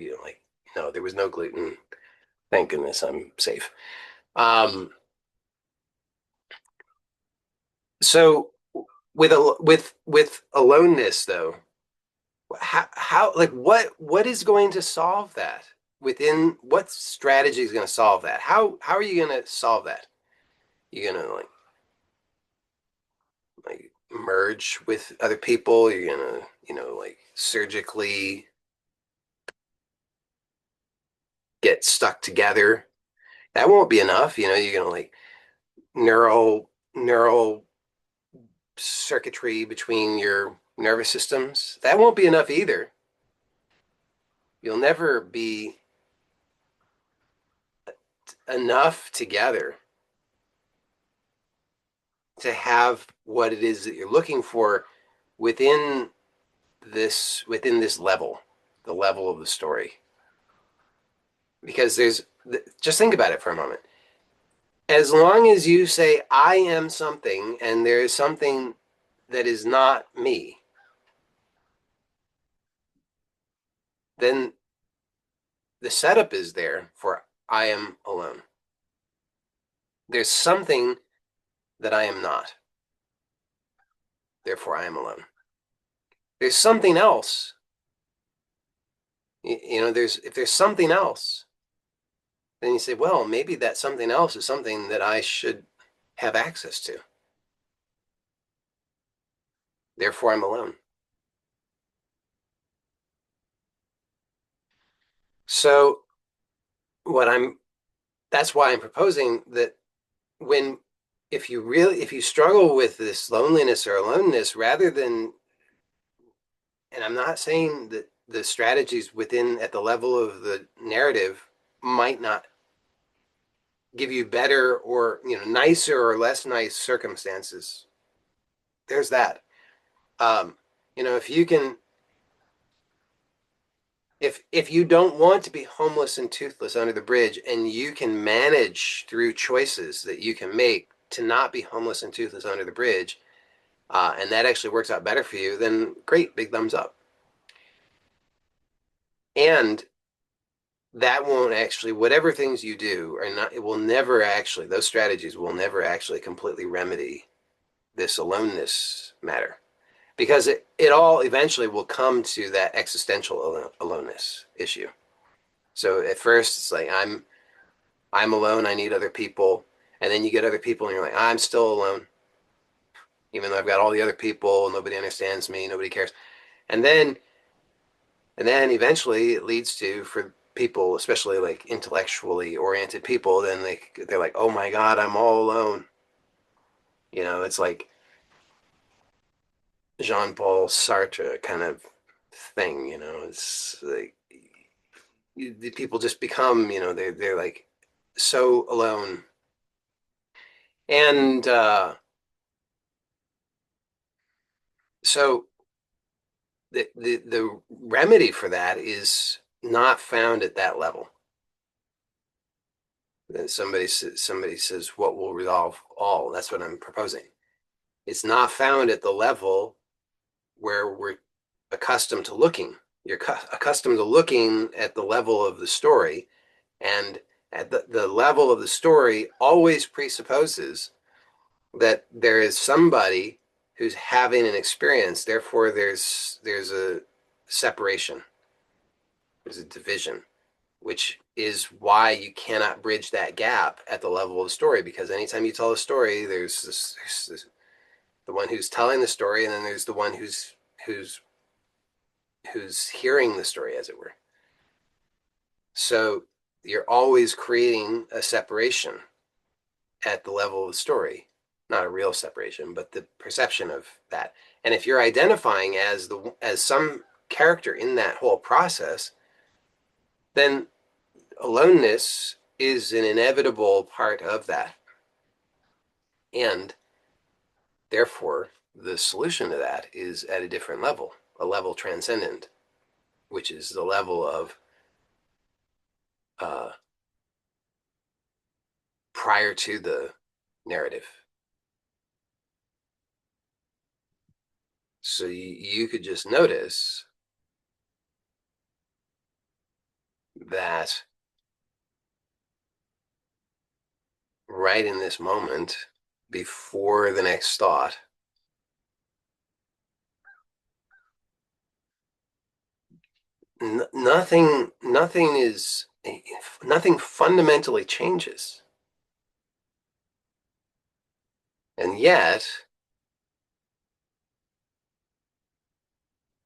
S1: no, there was no gluten. Thank goodness I'm safe. Um, so with aloneness though, how like what is going to solve that? Within what strategy is going to solve that? How are you going to solve that? You're going to like merge with other people? You're going to, like surgically get stuck together? That won't be enough. You're going to like neural circuitry between your nervous systems. That won't be enough either. You'll never be enough together to have what it is that you're looking for within within this level, the level of the story. Because just think about it for a moment. As long as you say I am something and there is something that is not me, then the setup is there for I am alone. There's something that I am not. Therefore, I am alone. There's something else. If there's something else, then you say, well, maybe that something else is something that I should have access to. Therefore, I'm alone. So what I'm that's why I'm proposing that when if you struggle with this loneliness or aloneness, rather than, and I'm not saying that the strategies within at the level of the narrative might not give you better or nicer or less nice circumstances. There's that. Um, if you can, if you don't want to be homeless and toothless under the bridge, and you can manage through choices that you can make to not be homeless and toothless under the bridge, and that actually works out better for you, then great, big thumbs up. And that won't actually, whatever things you do are not, it will never actually, those strategies will never actually completely remedy this aloneness matter, because it all eventually will come to that existential aloneness issue. So at first it's like I'm alone, I need other people, and then you get other people and you're like, I'm still alone, even though I've got all the other people, nobody understands me, nobody cares. And then eventually it leads to, for people, especially like intellectually oriented people, then they're like, oh my God, I'm all alone. It's like Jean-Paul Sartre kind of thing. It's like the people just become, they're like so alone And so the remedy for that is not found at that level. Then somebody says what will resolve all. That's what I'm proposing. It's not found at the level where we're accustomed to looking. You're accustomed to looking at the level of the story, and at the level of the story always presupposes that there is somebody who's having an experience. Therefore, there's a separation, there's a division, which is why you cannot bridge that gap at the level of the story. Because anytime you tell a story, there's the one who's telling the story, and then there's the one who's who's hearing the story, as it were. So you're always creating a separation at the level of the story, not a real separation, but the perception of that. And if you're identifying as some character in that whole process, then aloneness is an inevitable part of that. And therefore, the solution to that is at a different level, a level transcendent, which is the level of uh, prior to the narrative. So you could just notice that right in this moment, before the next thought, nothing fundamentally changes. And yet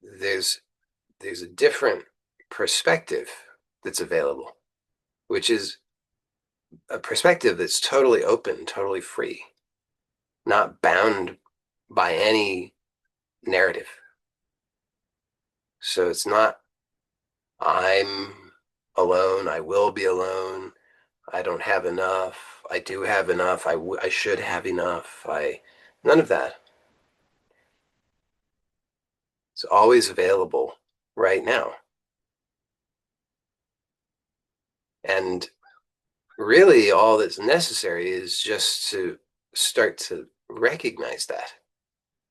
S1: there's there's a different perspective that's available, which is a perspective that's totally open, totally free, not bound by any narrative. So it's not I'm alone, I will be alone, I don't have enough, I do have enough, I should have enough, none of that. It's always available right now. And really, all that's necessary is just to start to recognize that.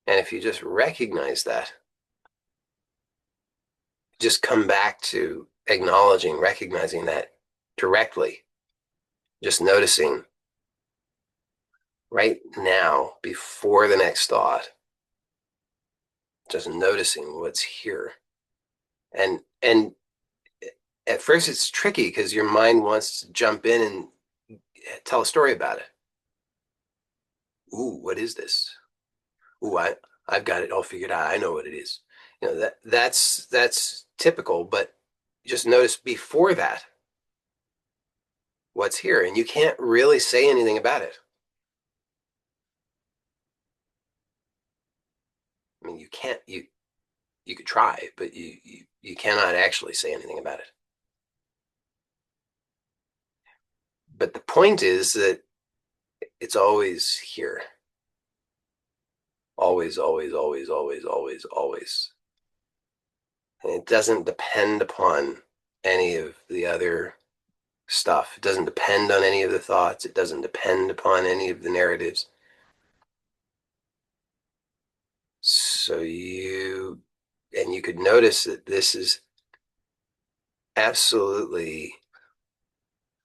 S1: And if you just recognize that, just come back to acknowledging, recognizing that directly, just noticing right now before the next thought, just noticing what's here. And at first it's tricky because your mind wants to jump in and tell a story about it. Ooh, what is this? Ooh, I've got it all figured out. I know what it is. That's typical, but just notice before that what's here, and you can't really say anything about it. I mean, you could try, but you cannot actually say anything about it. But the point is that it's always here. Always, always, always, always, always, always. And it doesn't depend upon any of the other stuff. It doesn't depend on any of the thoughts. It doesn't depend upon any of the narratives. So you could notice that this is absolutely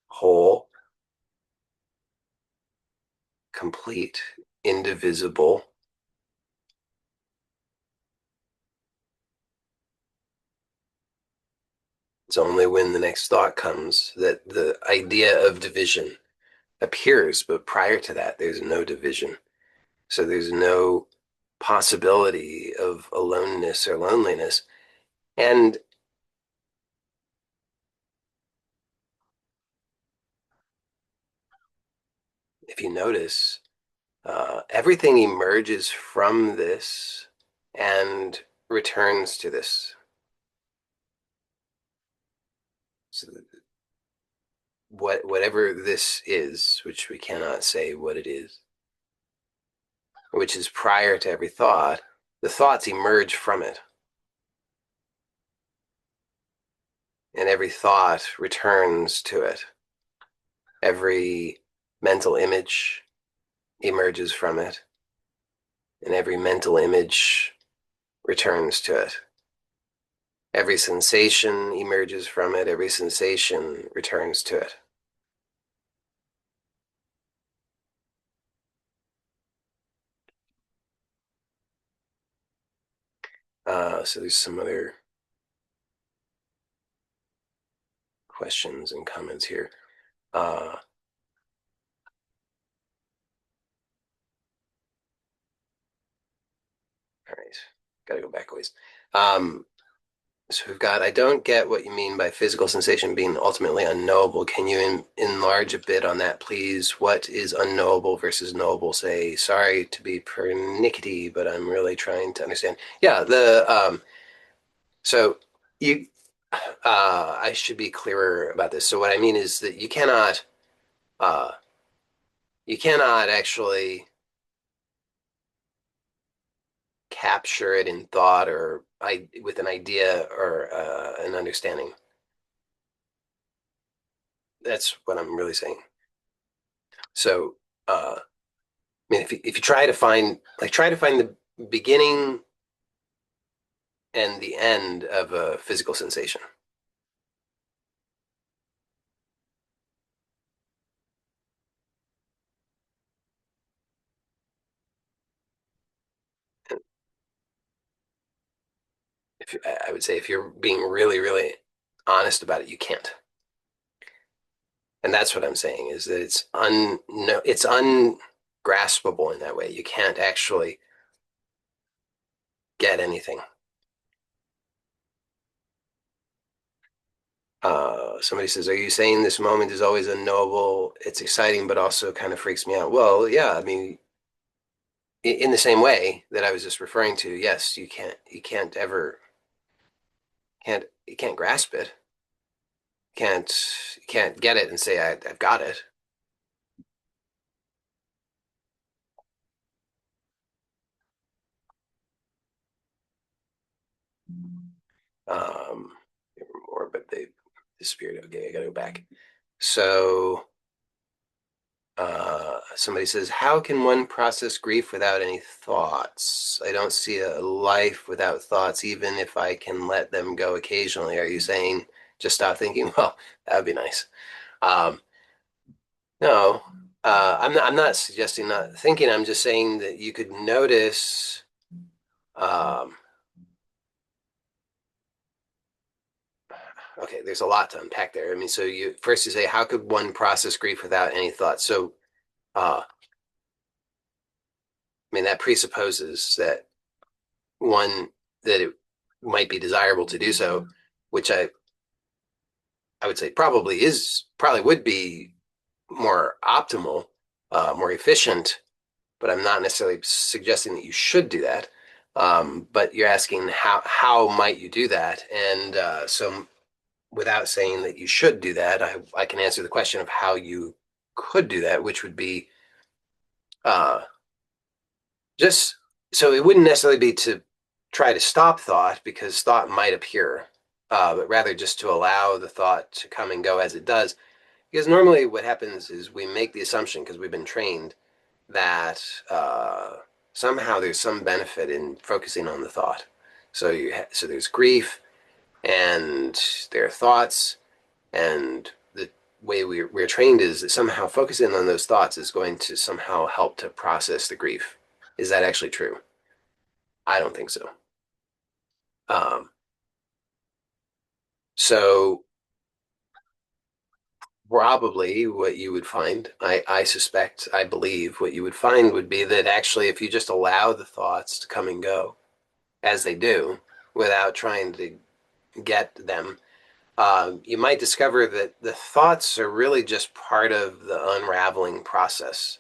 S1: whole, complete, indivisible. It's only when the next thought comes that the idea of division appears, but prior to that, there's no division. So there's no possibility of aloneness or loneliness. And if you notice, everything emerges from this and returns to this. So whatever this is, which we cannot say what it is, which is prior to every thought, the thoughts emerge from it. And every thought returns to it. Every mental image emerges from it, and every mental image returns to it. Every sensation emerges from it, every sensation returns to it. So there's some other questions and comments here. All right, got to go back a ways. Um, So we've got, I don't get what you mean by physical sensation being ultimately unknowable. Can you enlarge a bit on that, please? What is unknowable versus knowable? Say, sorry to be pernickety, but I'm really trying to understand. Yeah, so you, I should be clearer about this. So what I mean is that uh, you cannot actually capture it in thought or with an idea or an understanding. That's what I'm really saying. So, I mean, if you try to find the beginning and the end of a physical sensation. If I would say if you're being really, really honest about it, you can't. And that's what I'm saying is that it's ungraspable in that way. You can't actually get anything. Somebody says, "Are you saying this moment is always unknowable? It's exciting, but also kind of freaks me out." Well, yeah, I mean, in the same way that I was just referring to, yes, you can't ever you can't grasp it, can't can't get it and say I've got it. Um, more, but they disappeared. Okay, I gotta go back. So somebody says, how can one process grief without any thoughts? I don't see a life without thoughts, even if I can let them go occasionally. Are you saying just stop thinking? Well, that would be nice. Um, no, I'm not suggesting not thinking. I'm just saying that you could notice. Um, okay, there's a lot to unpack there. I mean, so you say, how could one process grief without any thoughts? So, I mean, that presupposes that one that it might be desirable to do so, which I would say probably would be more optimal, more efficient, but I'm not necessarily suggesting that you should do that. But you're asking how might you do that, and so without saying that you should do that, I can answer the question of how you could do that, which would be uh, just so it wouldn't necessarily be to try to stop thought because thought might appear, but rather just to allow the thought to come and go as it does. Because normally what happens is we make the assumption because we've been trained that somehow there's some benefit in focusing on the thought. So there's grief and there are thoughts, and the way we're trained is that somehow focusing on those thoughts is going to somehow help to process the grief. Is that actually true? I don't think so. Um, so probably what you would find, I suspect, I believe what you would find would be that actually if you just allow the thoughts to come and go as they do without trying to get them, you might discover that the thoughts are really just part of the unraveling process.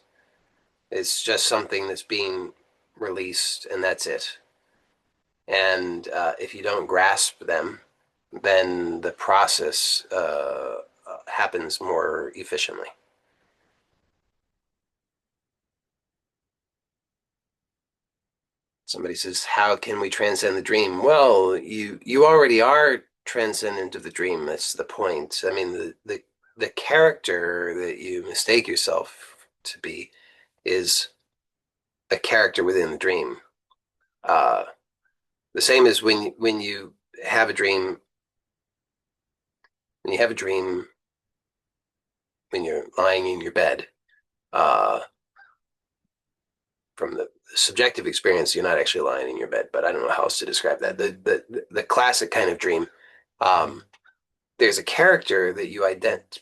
S1: It's just something that's being released, and that's it. And if you don't grasp them, then the process happens more efficiently. Somebody says, "How can we transcend the dream?" Well, you already are transcendent of the dream. That's the point. I mean, the character that you mistake yourself to be is a character within the dream. Uh, the same as when you have a dream, when you have a dream when you're lying in your bed. Uh, from the subjective experience, you're not actually lying in your bed, but I don't know how else to describe that. The classic kind of dream. Um, there's a character that you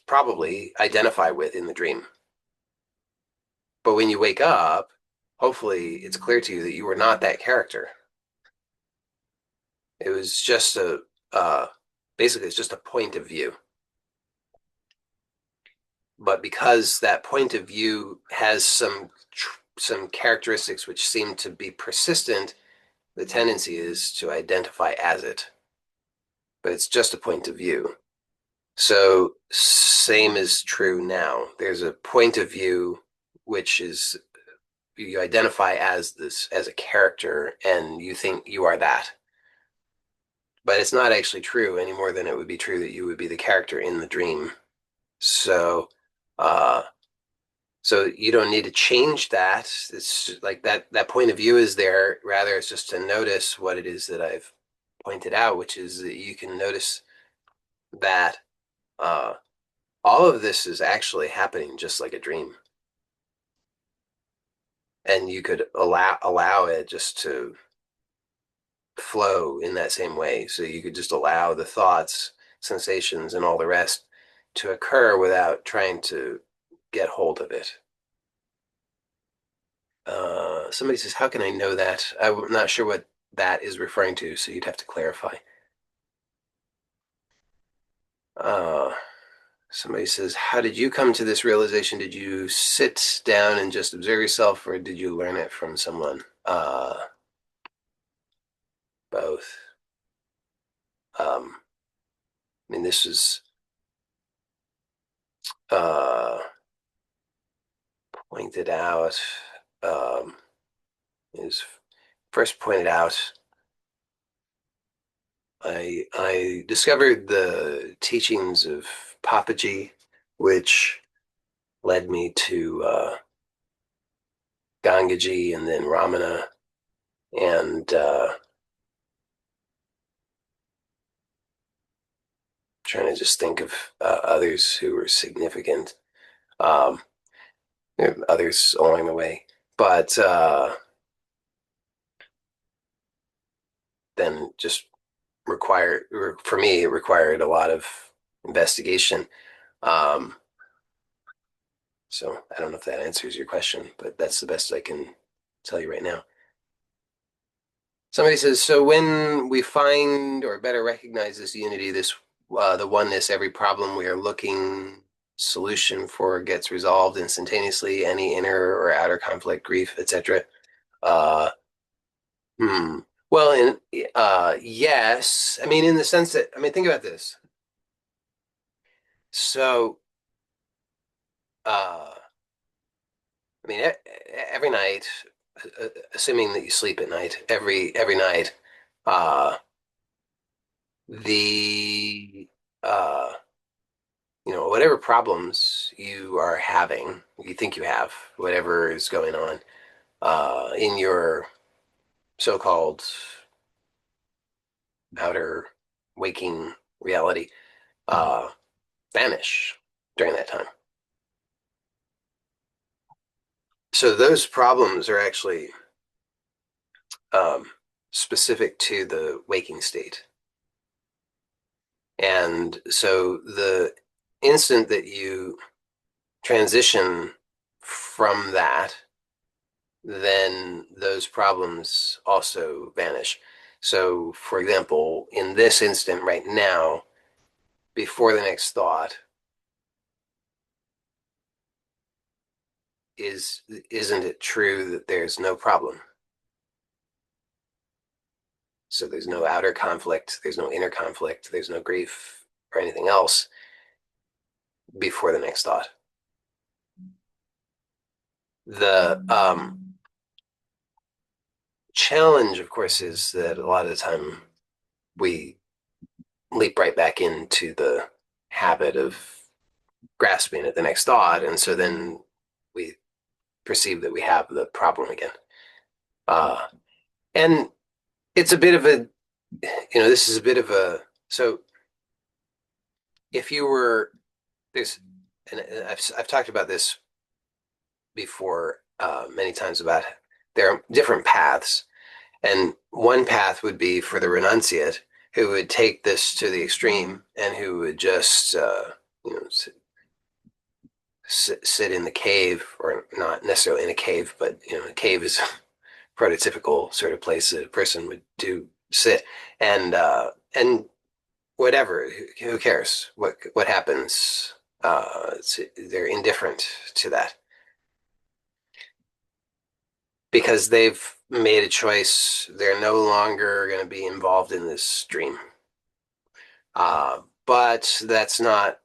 S1: probably identify with in the dream. But when you wake up, hopefully it's clear to you that you were not that character. It was just uh, basically, it's just a point of view. But because that point of view has some characteristics which seem to be persistent, the tendency is to identify as it. But it's just a point of view. So same is true now. There's a point of view which is you identify as this as a character and you think you are that. But it's not actually true any more than it would be true that you would be the character in the dream. So uh so you don't need to change that. It's like that point of view is there. Rather, it's just to notice what it is that I've pointed out, which is that you can notice that uh all of this is actually happening just like a dream. And you could allow it just to flow in that same way. So you could just allow the thoughts, sensations, and all the rest to occur without trying to get hold of it. Somebody says, "How can I know that?" I'm not sure what that is referring to, so you'd have to clarify. Uh, Somebody says, "How did you come to this realization? Did you sit down and just observe yourself, or did you learn it from someone?" Both. I mean, this is uh, pointed out, um, is first pointed out. I discovered the teachings of Papaji, which led me to Gangaji and then Ramana, and trying to just think of others who were significant, um, others along the way. But then just required, for me, it required a lot of investigation. Um, so I don't know if that answers your question, but that's the best I can tell you right now. Somebody says, so when we find or better recognize this unity, this the oneness, every problem we are looking solution for gets resolved instantaneously, any inner or outer conflict, grief, etc. Uh, hmm. Well, yes. I mean, in the sense that, I mean, think about this. So, uh, I mean, every night, assuming that you sleep at night, every night, uh, the uh, whatever problems you are having, you think you have, whatever is going on in your so-called outer waking reality, uh, vanish during that time. So those problems are actually specific to the waking state. And so the instant that you transition from that, then those problems also vanish. So, for example, in this instant right now, before the next thought, isn't it true that there's no problem? So there's no outer conflict, there's no inner conflict, there's no grief or anything else before the next thought. The challenge, of course, is that a lot of the time we leap right back into the habit of grasping at the next thought, and so then we perceive that we have the problem again. Uh, and it's a bit of a, this is a bit of a, so if you were, there's, and I've talked about this before many times about there are different paths. And one path would be for the renunciate who would take this to the extreme and who would just, sit in the cave, or not necessarily in a cave, but a cave is a prototypical sort of place that a person would do sit, and whatever, who cares what happens? They're indifferent to that because they've made a choice. They're no longer going to be involved in this dream. But that's not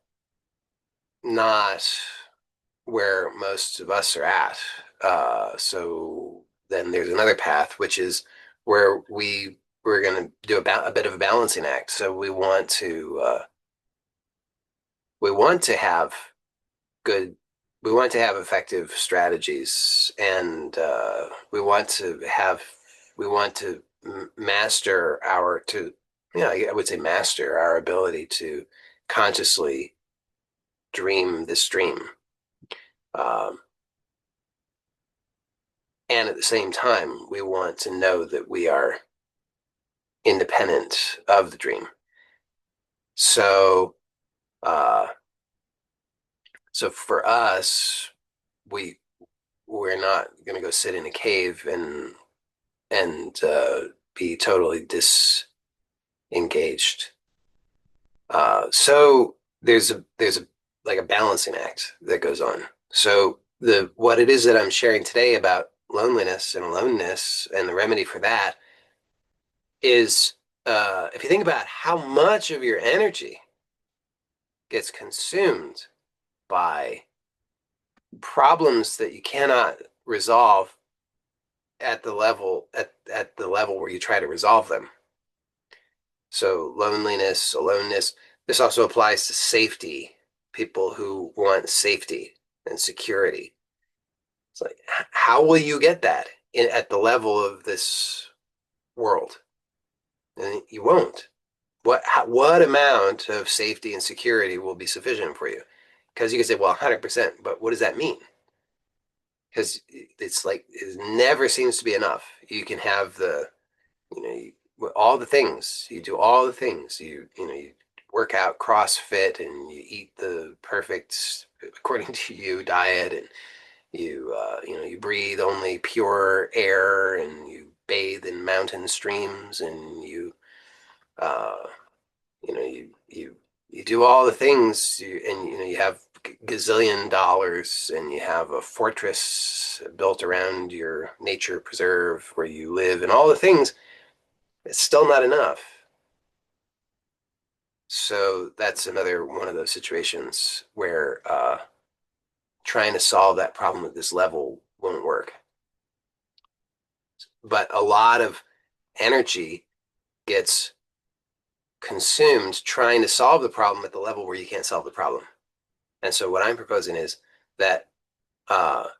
S1: where most of us are at. So then there's another path, which is where we're going to do a bit of a balancing act. So we want to have good, we want to have effective strategies, and we want to master I would say master our ability to consciously dream this dream. Um, and at the same time, we want to know that we are independent of the dream. So, uh, so for us, we we're not going to go sit in a cave and be totally disengaged. So there's a like a balancing act that goes on. So the what it is that I'm sharing today about loneliness and aloneness and the remedy for that is, if you think about how much of your energy gets consumed by problems that you cannot resolve at the level where you try to resolve them. So loneliness, aloneness. This also applies to safety. People who want safety and security. It's like, how will you get that at the level of this world? And you won't. What amount of safety and security will be sufficient for you? Because you can say, well, 100%, but what does that mean? Because it's like it never seems to be enough. You can have all the things. You do all the things. You work out, CrossFit, and you eat the perfect, according to you, diet, and you breathe only pure air, and you bathe in mountain streams, and uh, you do all the things, and you have gazillion dollars, and you have a fortress built around your nature preserve where you live, and all the things. It's still not enough. So that's another one of those situations where trying to solve that problem at this level won't work. But a lot of energy gets consumed trying to solve the problem at the level where you can't solve the problem. And so what I'm proposing is that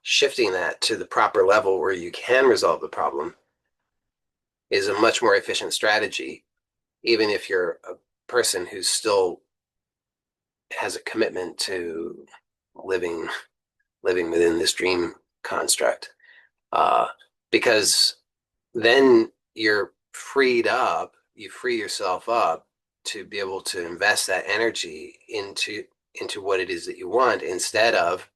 S1: shifting that to the proper level where you can resolve the problem is a much more efficient strategy, even if you're a person who still has a commitment to living living within this dream construct. Uh, because then you free yourself up to be able to invest that energy into what it is that you want, instead of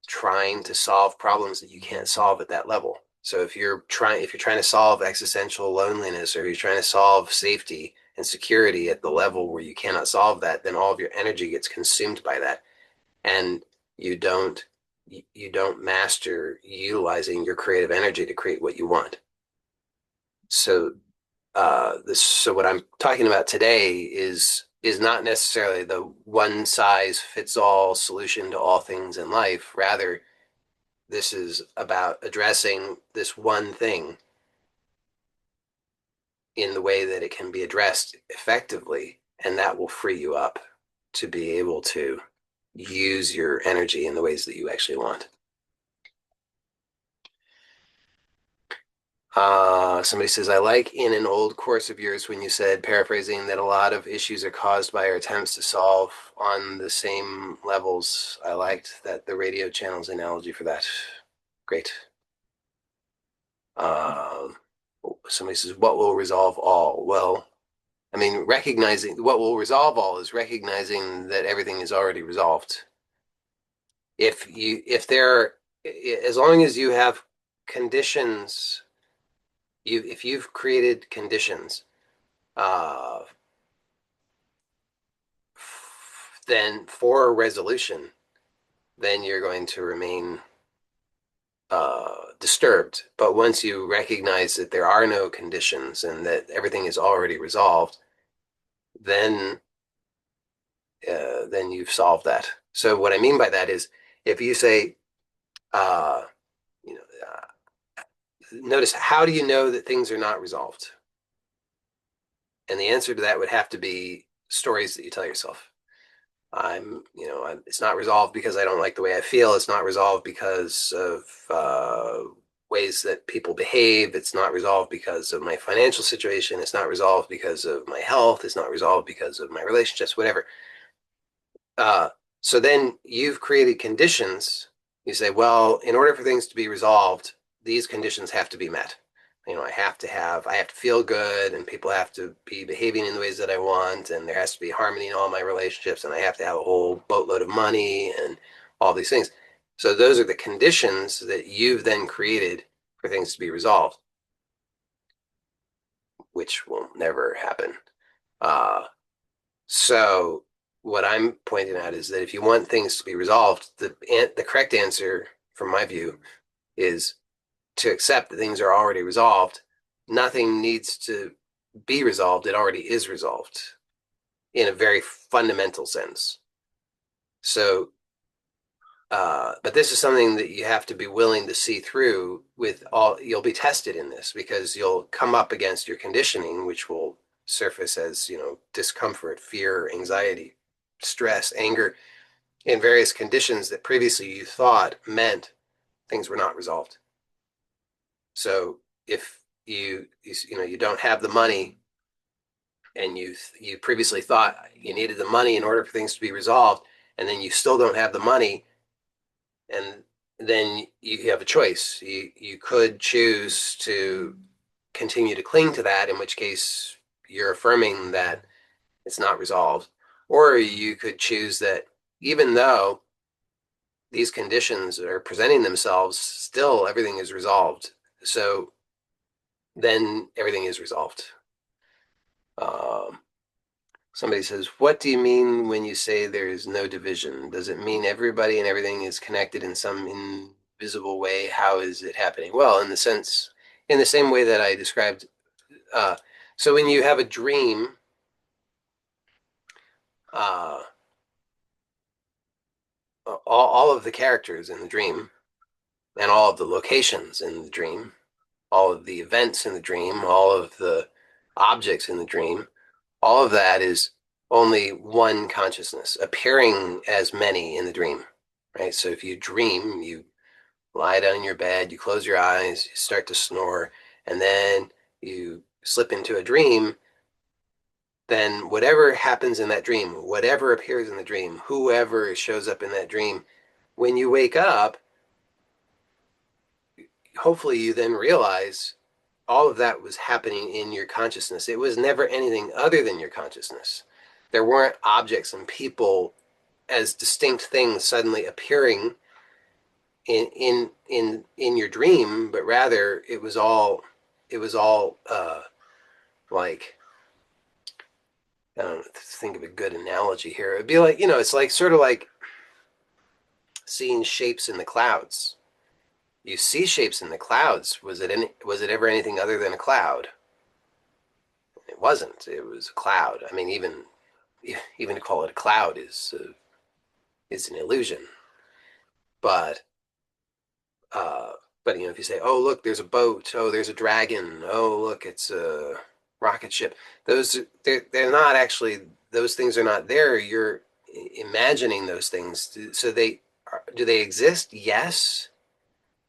S1: trying to solve problems that you can't solve at that level. So if you're trying to solve existential loneliness, or you're trying to solve safety and security at the level where you cannot solve that, then all of your energy gets consumed by that, and you don't you don't master utilizing your creative energy to create what you want. So what I'm talking about today is not necessarily the one size fits all solution to all things in life. Rather, this is about addressing this one thing in the way that it can be addressed effectively, and that will free you up to be able to use your energy in the ways that you actually want. Somebody says, I like in an old course of yours when you said, paraphrasing, that a lot of issues are caused by our attempts to solve on the same levels. I liked that the radio channel's analogy for that. Great. Um, Somebody says, what will resolve all? Well, I mean, recognizing what will resolve all is recognizing that everything is already resolved. If there, as long as you have conditions, if you've created conditions, uh, then for a resolution, then you're going to remain disturbed. But once you recognize that there are no conditions and that everything is already resolved, then then you've solved that. So what I mean by that is, if you say, uh, you know, notice, how do you know that things are not resolved? And the answer to that would have to be stories that you tell yourself. It's not resolved because I don't like the way I feel. It's not resolved because of ways that people behave. It's not resolved because of my financial situation. It's not resolved because of my health. It's not resolved because of my relationships, whatever. Uh, so then you've created conditions. You say, well, in order for things to be resolved, these conditions have to be met. I have to feel good, and people have to be behaving in the ways that I want, and there has to be harmony in all my relationships, and I have to have a whole boatload of money and all these things. So those are the conditions that you've then created for things to be resolved, which will never happen. Uh, so what I'm pointing out is that if you want things to be resolved, the correct answer, from my view, is to accept that things are already resolved. Nothing needs to be resolved. It already is resolved in a very fundamental sense. So, but this is something that you have to be willing to see through with all, you'll be tested in this because you'll come up against your conditioning, which will surface as, discomfort, fear, anxiety, stress, anger, in various conditions that previously you thought meant things were not resolved. So if you don't have the money, and you previously thought you needed the money in order for things to be resolved, and then you still don't have the money, and then you have a choice. You could choose to continue to cling to that, in which case you're affirming that it's not resolved, or you could choose that even though these conditions are presenting themselves, still everything is resolved. So then everything is resolved. Um, Somebody says, what do you mean when you say there is no division? Does it mean everybody and everything is connected in some invisible way? How is it happening? Well, in the same way that I described. Uh, so when you have a dream, uh, all of the characters in the dream and all of the locations in the dream, all of the events in the dream, all of the objects in the dream, all of that is only one consciousness appearing as many in the dream, right? So if you dream, you lie down in your bed, you close your eyes, you start to snore, and then you slip into a dream, then whatever happens in that dream, whatever appears in the dream, whoever shows up in that dream, when you wake up, hopefully you then realize all of that was happening in your consciousness. It was never anything other than your consciousness. There weren't objects and people as distinct things suddenly appearing in your dream, but rather it was all like, I don't know, think of a good analogy here. It'd be like, it's like sort of like seeing shapes in the clouds. You see shapes in the clouds. Was it ever anything other than a cloud? It wasn't. It was a cloud. I mean, even to call it a cloud is an illusion. But uh, but if you say, oh look, there's a boat. Oh, there's a dragon. Oh look, it's a rocket ship. Those they're not actually, those things are not there. You're imagining those things. So do they exist? Yes,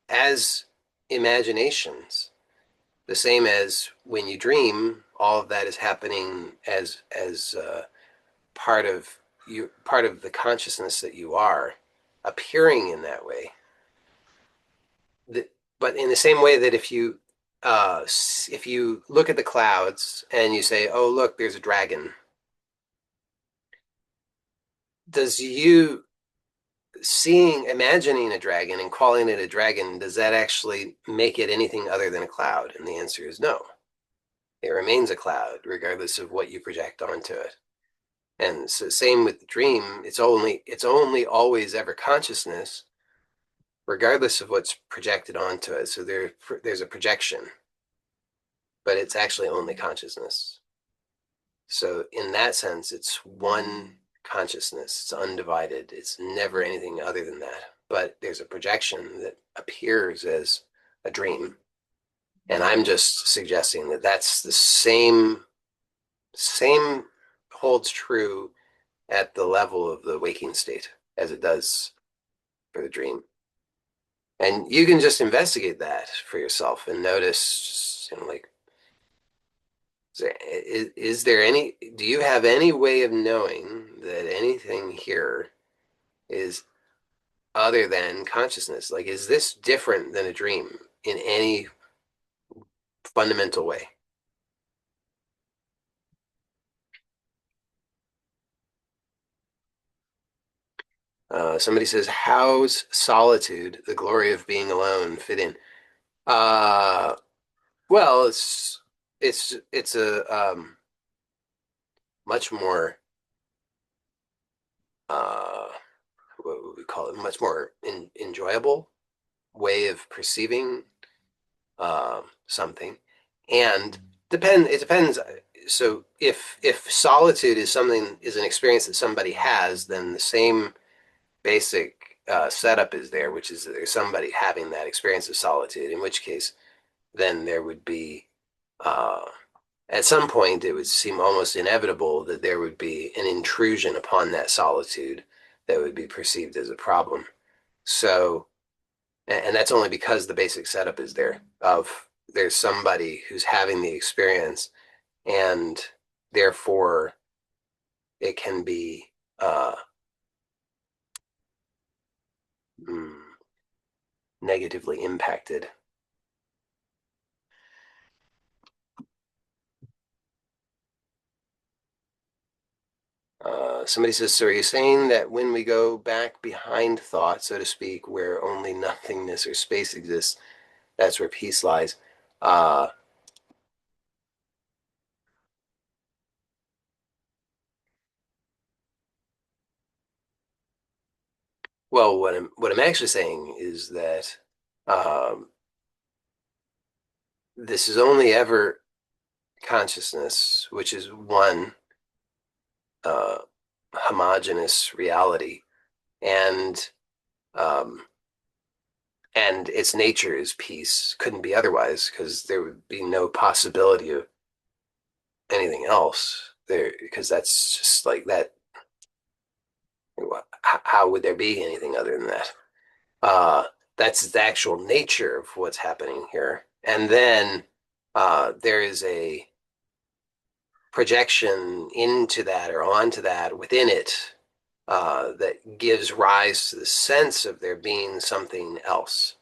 S1: as imaginations. The same as when you dream, all of that is happening as part of you, part of the consciousness that you are, appearing in that way. But in the same way that if you look at the clouds and you say, "Oh, look, there's a dragon," does you imagining a dragon and calling it a dragon, does that actually make it anything other than a cloud? And the answer is no. It remains a cloud regardless of what you project onto it. And so same with the dream, it's only always ever consciousness, regardless of what's projected onto it. So there's a projection, but it's actually only consciousness. So in that sense, it's one consciousness. It's undivided. It's never anything other than that. But there's a projection that appears as a dream. And I'm just suggesting that that's the same holds true at the level of the waking state as it does for the dream. And you can just investigate that for yourself and notice, like, is there any, do you have any way of knowing that anything here is other than consciousness? Like, is this different than a dream in any fundamental way? Somebody says, how's solitude, the glory of being alone, fit in? Uh, well, it's a much more uh, what would we call it? Much more enjoyable way of perceiving something, and it depends. So if solitude is an experience that somebody has, then the same basic setup is there, which is that there's somebody having that experience of solitude. In which case, then there would be at some point it would seem almost inevitable that there would be an intrusion upon that solitude that would be perceived as a problem. So, and that's only because the basic setup is there of there's somebody who's having the experience, and therefore it can be mm, negatively impacted. Somebody says, so are you saying that when we go back behind thought, so to speak, where only nothingness or space exists, that's where peace lies? Uh, well, what I'm actually saying is that um, this is only ever consciousness, which is one uh, homogeneous reality, and um, and its nature is peace. Couldn't be otherwise, because there would be no possibility of anything else there, because that's just like that. How would there be anything other than that? Uh, that's the actual nature of what's happening here. And then there is a projection into that or onto that within it that gives rise to the sense of there being something else.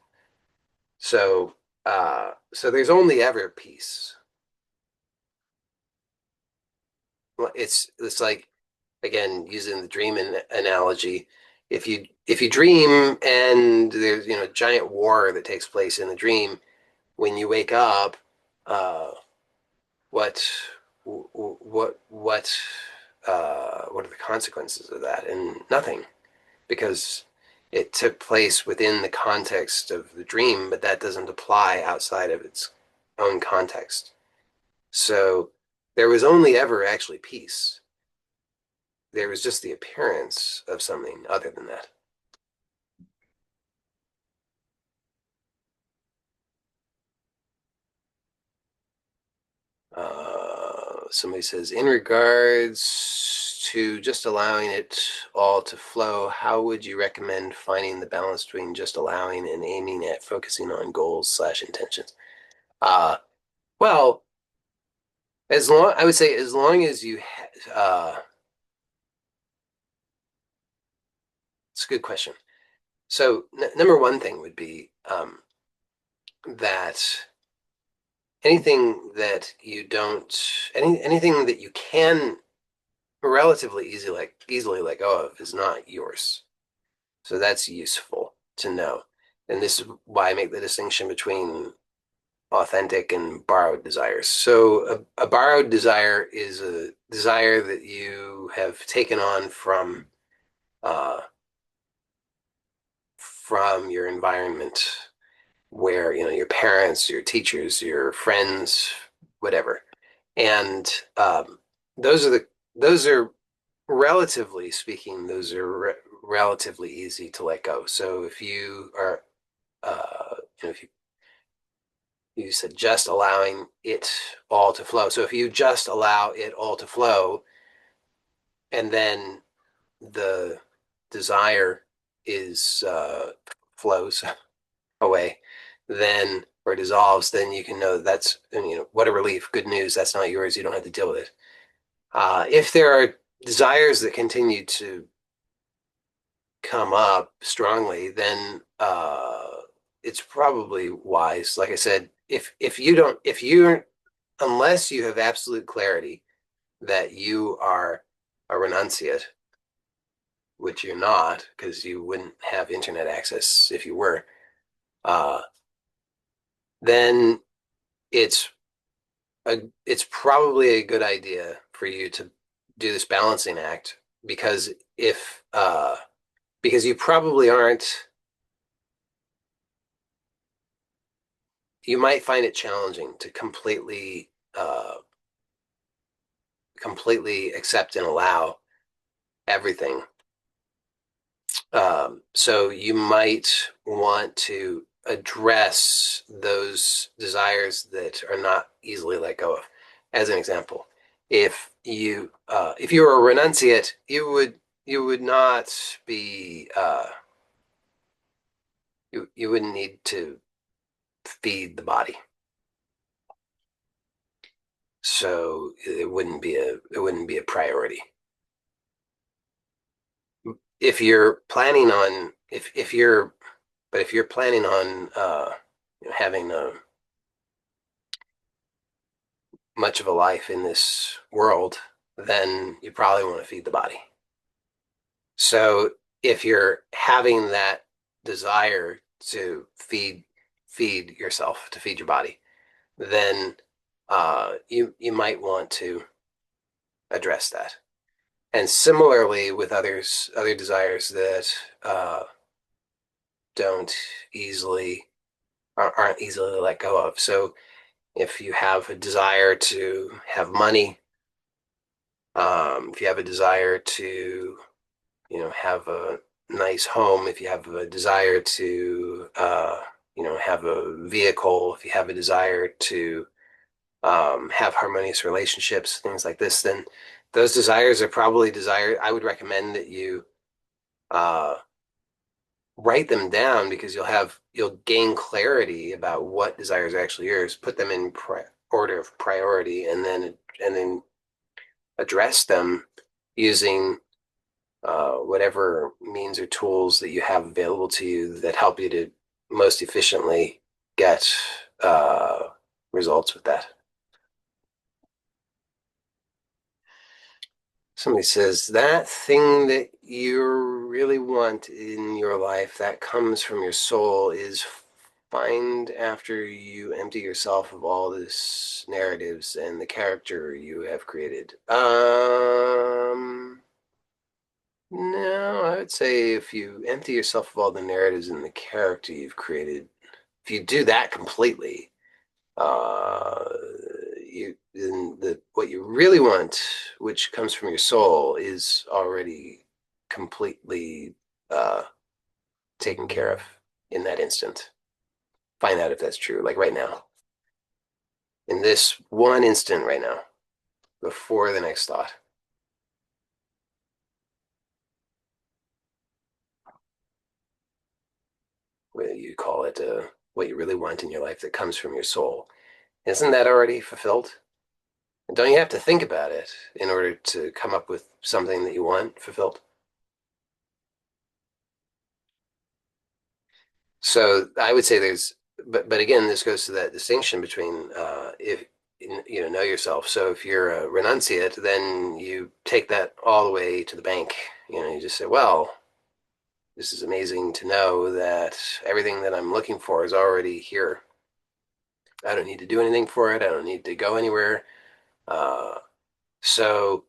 S1: So, so there's only ever peace. It's like, again, using the dream analogy. If you dream and there's giant war that takes place in the dream, when you wake up, uh, what what are the consequences of that? And nothing, because it took place within the context of the dream, but that doesn't apply outside of its own context. So there was only ever actually peace. There was just the appearance of something other than that. Somebody says, in regards to just allowing it all to flow, how would you recommend finding the balance between just allowing and aiming at focusing on goals slash intentions? Uh, well, as long I would say as long as it's a good question. So number one thing would be that anything that you don't anything that you can relatively easily let go of is not yours. So that's useful to know. And this is why I make the distinction between authentic and borrowed desires. So a borrowed desire is a desire that you have taken on uh, from your environment, where your parents, your teachers, your friends, whatever. And those are the those are relatively speaking, those are relatively easy to let go. So if you are, if you said just allowing it all to flow. So if you just allow it all to flow, and then the desire is flows away, then or dissolves, then you can know that's what a relief, good news. That's not yours. You don't have to deal with it. If there are desires that continue to come up strongly, then it's probably wise. Like I said, if you unless you have absolute clarity that you are a renunciate, which you're not, because you wouldn't have internet access if you were, uh, then it's it's probably a good idea for you to do this balancing act because if because you probably aren't you might find it challenging to completely accept and allow everything. So you might want to address those desires that are not easily let go of. As an example, if you were a renunciate, you would not be you wouldn't need to feed the body, so it wouldn't be a priority. If you're planning on if you're but if you're planning on having much of a life in this world, then you probably want to feed the body. So if you're having that desire to feed yourself, to feed your body, then you might want to address that. And similarly with other desires that uh, don't easily aren't easily let go of. So if you have a desire to have money, if you have a desire to, have a nice home, if you have a desire to, have a vehicle, if you have a desire to have harmonious relationships, things like this, then those desires are probably desire. I would recommend that you uh, write them down because you'll gain clarity about what desires are actually yours. Put them in order of priority, and then address them using whatever means or tools that you have available to you that help you to most efficiently get uh, results with that. Somebody says that thing that you really want in your life that comes from your soul is find after you empty yourself of all this narratives and the character you have created. No, I would say if you empty yourself of all the narratives and the character you've created, if you do that completely, uh, you then what you really want, which comes from your soul, is already completely uh, taken care of in that instant. Find out if that's true, like right now, in this one instant right now. before the next thought. What you call it, what you really want in your life that comes from your soul. Isn't that already fulfilled? Don't you have to think about it in order to come up with something that you want fulfilled? So I would say but again, this goes to that distinction between if know yourself. So if you're a renunciate, then you take that all the way to the bank. You just say, well, this is amazing to know that everything that I'm looking for is already here. I don't need to do anything for it. I don't need to go anywhere. Uh, so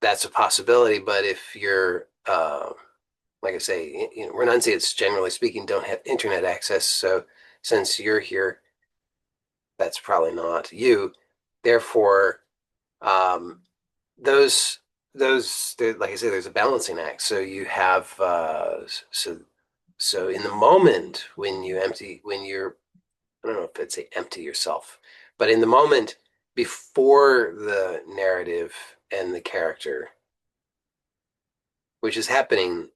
S1: that's a possibility. But if you're like I say, renunciates, generally speaking, don't have internet access. So since you're here, that's probably not you. Therefore, um, those like I say, there's a balancing act. So you have so in the moment when you're I don't know if it's say empty yourself, but in the moment before the narrative and the character, which is happening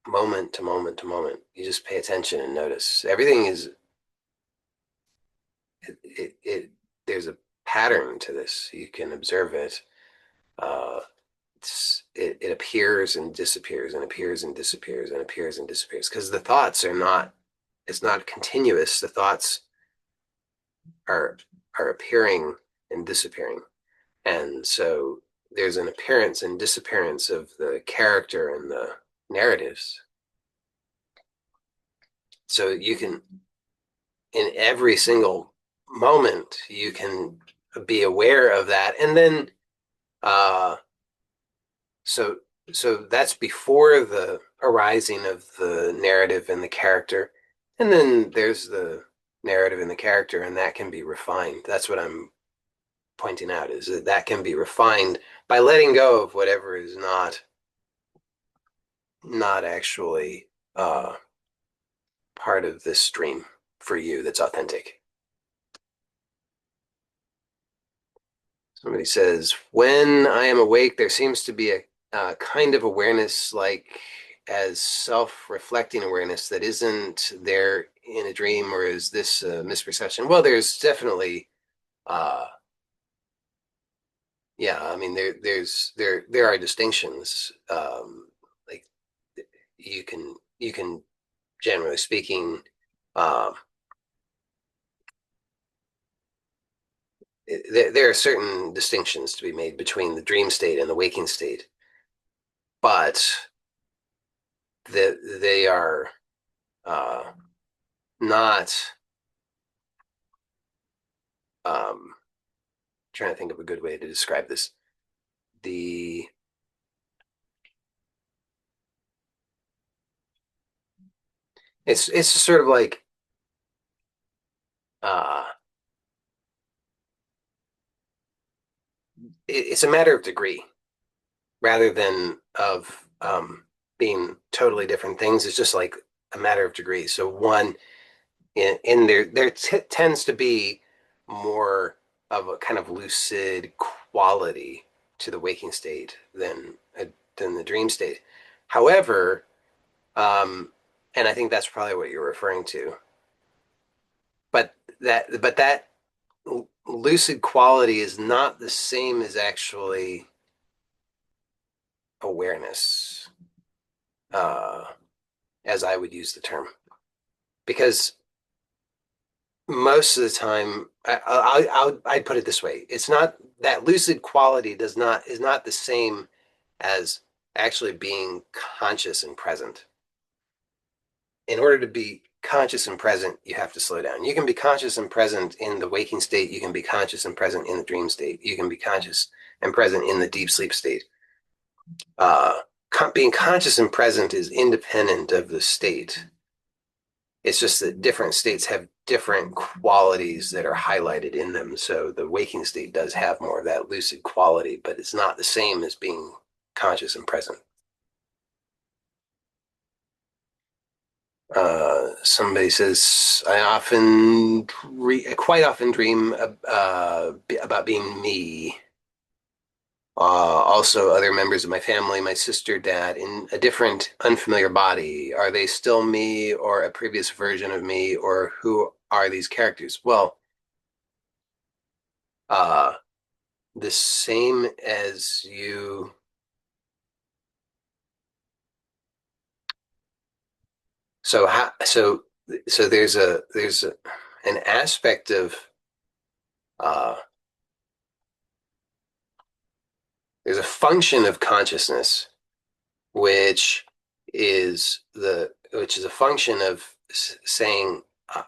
S1: moment to moment to moment. You just pay attention and notice. Everything is it there's a pattern to this. You can observe it. Uh, it appears and disappears and appears and disappears and appears and disappears because the thoughts are not it's not continuous. The thoughts are are appearing and disappearing. And so there's an appearance and disappearance of the character and the narratives. So you can in every single moment you can be aware of that and then uh so so that's before the arising of the narrative and the character and then there's the narrative and the character and that can be refined. That's what I'm pointing out is that that can be refined by letting go of whatever is not actually part of this stream for you that's authentic. Somebody says, when I am awake, there seems to be a kind of awareness, like as self-reflecting awareness that isn't there in a dream, or is this a misperception? Well, there's definitely, uh, yeah, I mean, there are distinctions. Like you can generally speaking, uh, there are certain distinctions to be made between the dream state and the waking state, but they are uh, not trying to think of a good way to describe this. The it's sort of like uh, it's a matter of degree rather than of being totally different things. It's just like a matter of degree. So one in there tends to be more of a kind of lucid quality to the waking state than the dream state. However, um, and I think that's probably what you're referring to. But that lucid quality is not the same as actually awareness, uh, as I would use the term, because most of the time, I'd put it this way: it's not that lucid quality does not is not the same as actually being conscious and present. In order to be conscious and present, you have to slow down. You can be conscious and present in the waking state. You can be conscious and present in the dream state. You can be conscious and present in the deep sleep state. Uh, Being conscious and present is independent of the state. It's just that different states have different qualities that are highlighted in them. So the waking state does have more of that lucid quality, but it's not the same as being conscious and present. Somebody says, I quite often dream about being me. Also, other members of my family, my sister, dad, in a different, unfamiliar body. Are they still me or a previous version of me, or who are these characters? Well, uh, the same as you. So how? So an aspect of uh, there's a function of consciousness which is a function of saying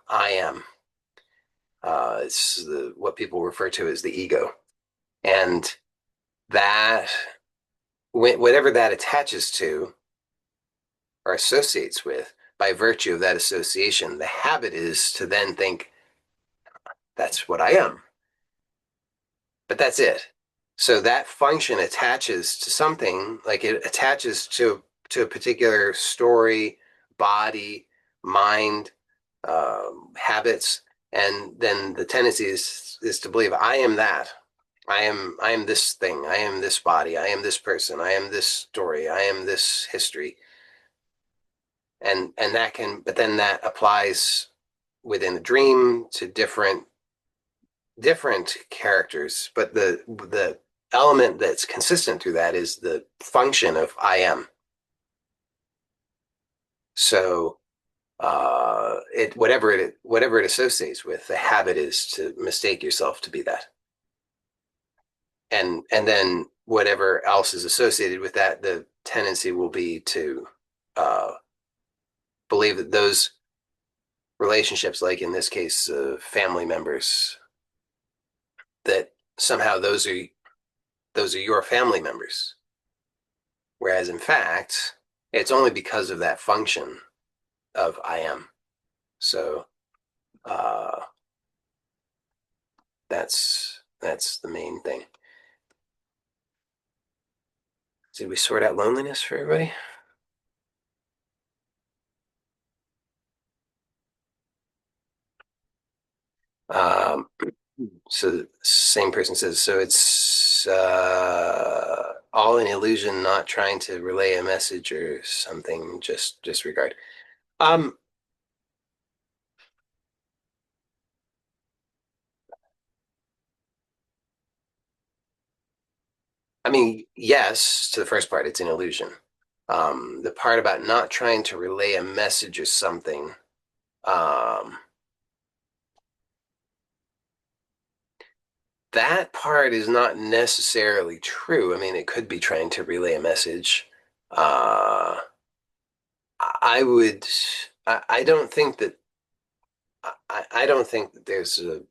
S1: I am. What people refer to as the ego, and that whatever that attaches to or associates with, by virtue of that association, the habit is to then think that's what I am. But that's it. So that function attaches to something, like it attaches to a particular story, body, mind, habits, and then the tendency is to believe I am that. I am this thing. I am this body. I am this person. I am this story. I am this history. And that can, but then that applies within a dream to different characters. But the element that's consistent through that is the function of I am. So it whatever it associates with, the habit is to mistake yourself to be that. And then whatever else is associated with that, the tendency will be to uh, believe that those relationships, like in this case, family members, that somehow those are your family members, whereas in fact, it's only because of that function of I am. So uh, that's the main thing. Did we sort out loneliness for everybody? Um, so same person says, so it's all an illusion, not trying to relay a message or something, just disregard. Um, I mean, yes, to the first part, it's an illusion. The part about not trying to relay a message or something, um, that part is not necessarily true. I mean, it could be trying to relay a message. Uh, I would, I don't think that, I don't think that there's a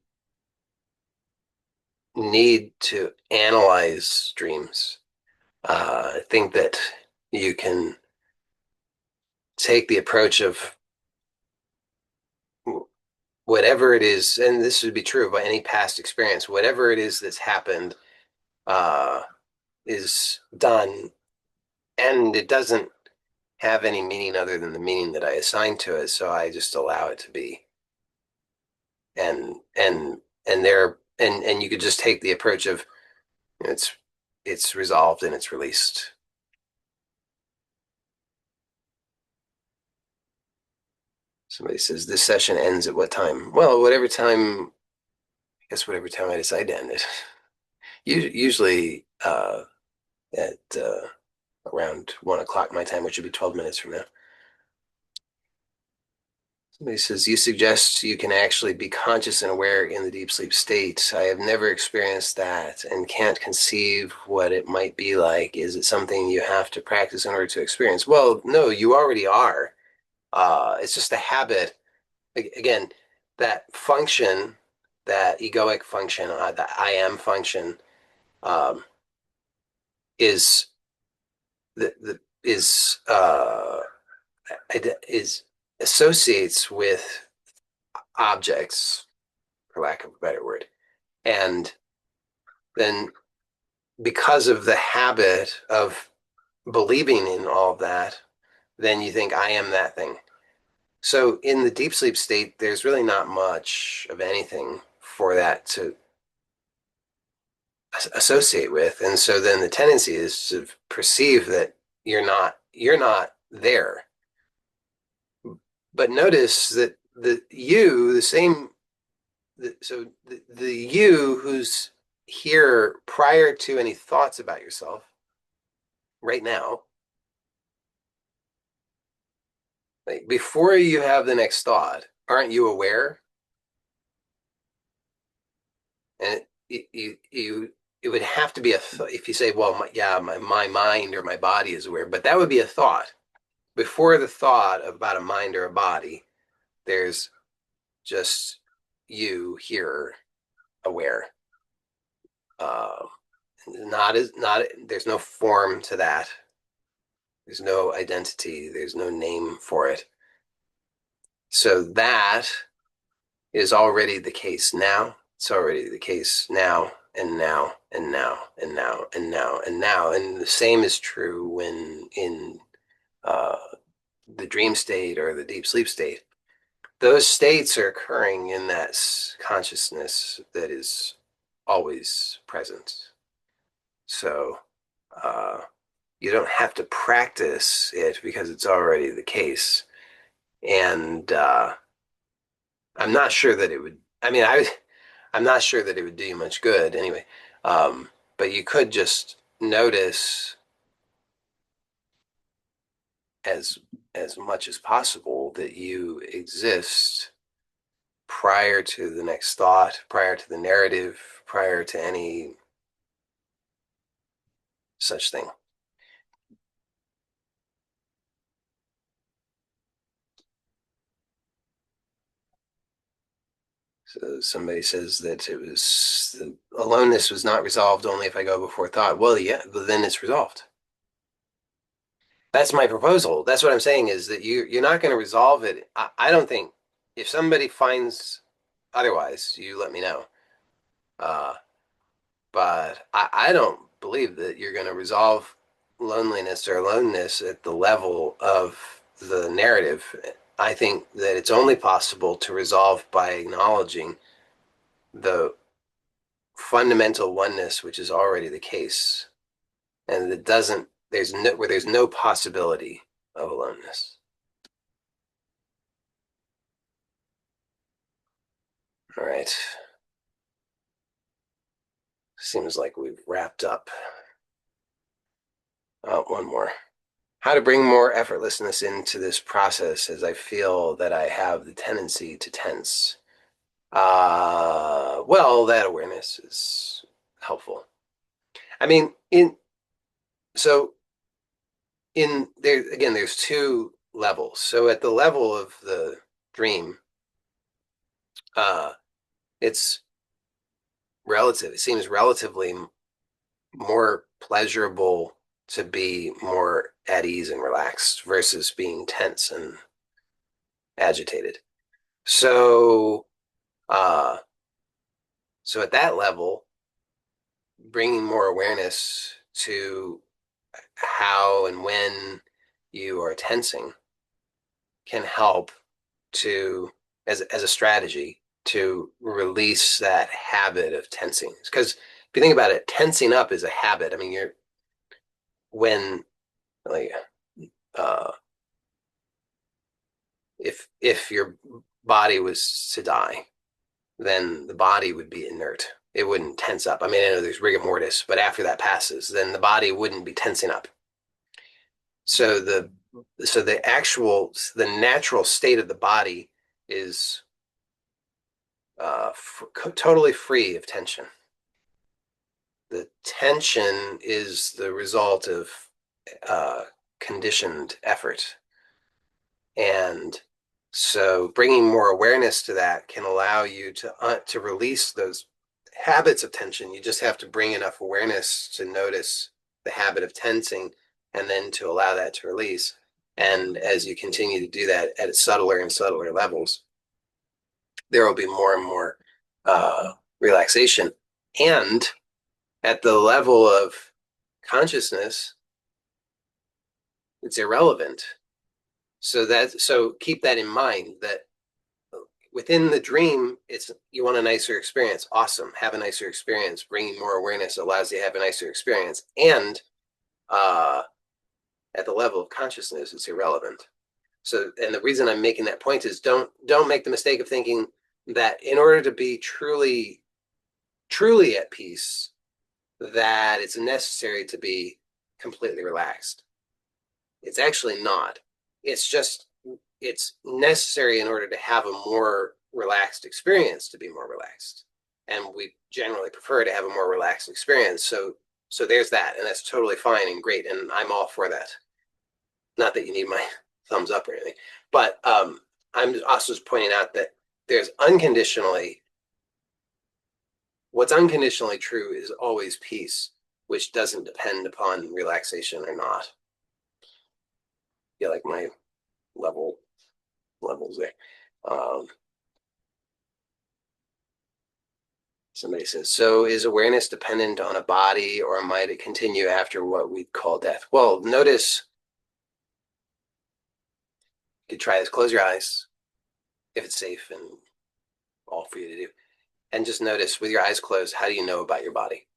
S1: need to analyze dreams. I think that you can take the approach of whatever it is, and this would be true of any past experience, whatever it is that's happened uh, is done, and it doesn't have any meaning other than the meaning that I assign to it. So I just allow it to be, and and you could just take the approach of it's resolved and it's released. Somebody says this session ends at what time? Well, whatever time, I guess whatever time I decide to end it. Usually at around 1 o'clock my time, which would be 12 minutes from now. Somebody says, you suggest you can actually be conscious and aware in the deep sleep state. I have never experienced that and can't conceive what it might be like. Is it something you have to practice in order to experience? Well, no, you already are. It's just a habit. Again, that function, that egoic function, the I am function, um, is the is associates with objects, for lack of a better word. And then because of the habit of believing in all of that, then you think, I am that thing. So in the deep sleep state, there's really not much of anything for that to associate with. And so then the tendency is to perceive that you're not there. But notice that the you, the same, so the you who's here prior to any thoughts about yourself right now, like before you have the next thought, aren't you aware? And it would have to be if you say, well, yeah, my mind or my body is aware, but that would be a thought. Before the thought about a mind or a body, there's just you here aware. Uh, not there's no form to that. There's no identity. There's no name for it. So that is already the case now. It's already the case now and now and now and now and now and now. And the same is true when in uh, the dream state or the deep sleep state. Those states are occurring in that consciousness that is always present. So uh, you don't have to practice it because it's already the case. And I'm not sure that it would. I mean, I'm not sure that it would do you much good anyway. But you could just notice as as much as possible that you exist prior to the next thought, prior to the narrative, prior to any such thing. So somebody says that it was the aloneness was not resolved only if I go before thought. Well, yeah, but then it's resolved. That's my proposal. That's what I'm saying is that you're not going to resolve it. I don't think if somebody finds otherwise, you let me know. Uh, but I don't believe that you're going to resolve loneliness or aloneness at the level of the narrative. I think that it's only possible to resolve by acknowledging the fundamental oneness, which is already the case, and it doesn't. There's no possibility of aloneness. All right. Seems like we've wrapped up. One more. How to bring more effortlessness into this process as I feel that I have the tendency to tense. Well, that awareness is helpful. I mean, so in there again, there's two levels. So at the level of the dream, uh, it's relative. It seems relatively more pleasurable to be more at ease and relaxed versus being tense and agitated. So, uh, so at that level, bringing more awareness to how and when you are tensing can help to, as a strategy, to release that habit of tensing. Because if you think about it, tensing up is a habit. I mean, when like uh, if your body was to die, then the body would be inert. It wouldn't tense up. I mean, I know there's rigor mortis, but after that passes, then the body wouldn't be tensing up. So the natural state of the body is totally free of tension. The tension is the result of uh, conditioned effort. And so bringing more awareness to that can allow you to release those habits of tension. You just have to bring enough awareness to notice the habit of tensing and then to allow that to release. And as you continue to do that at subtler and subtler levels, there will be more and more relaxation. And at the level of consciousness, it's irrelevant. So keep that in mind that within the dream, it's you want a nicer experience. Awesome. Have a nicer experience. Bringing more awareness allows you to have a nicer experience. And uh, at the level of consciousness, it's irrelevant. So, and the reason I'm making that point is don't make the mistake of thinking that in order to be truly at peace, that it's necessary to be completely relaxed. It's actually not. It's just it's necessary in order to have a more relaxed experience to be more relaxed. And we generally prefer to have a more relaxed experience. So there's that, and that's totally fine and great, and I'm all for that. Not that you need my thumbs up or anything, but I'm also just pointing out that there's unconditionally what's unconditionally true is always peace, which doesn't depend upon relaxation or not. Yeah, like my levels there. Um, Somebody says, so is awareness dependent on a body or might it continue after what we call death? Well, notice, you could try this, close your eyes if it's safe and all for you to do. And just notice with your eyes closed, how do you know about your body?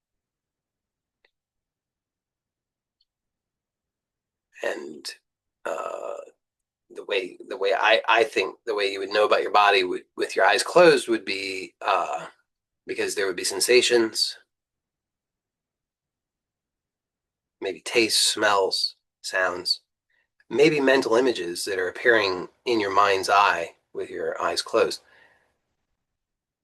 S1: And uh, the way I think the way you would know about your body with your eyes closed would be because there would be sensations, maybe tastes, smells, sounds, maybe mental images that are appearing in your mind's eye with your eyes closed.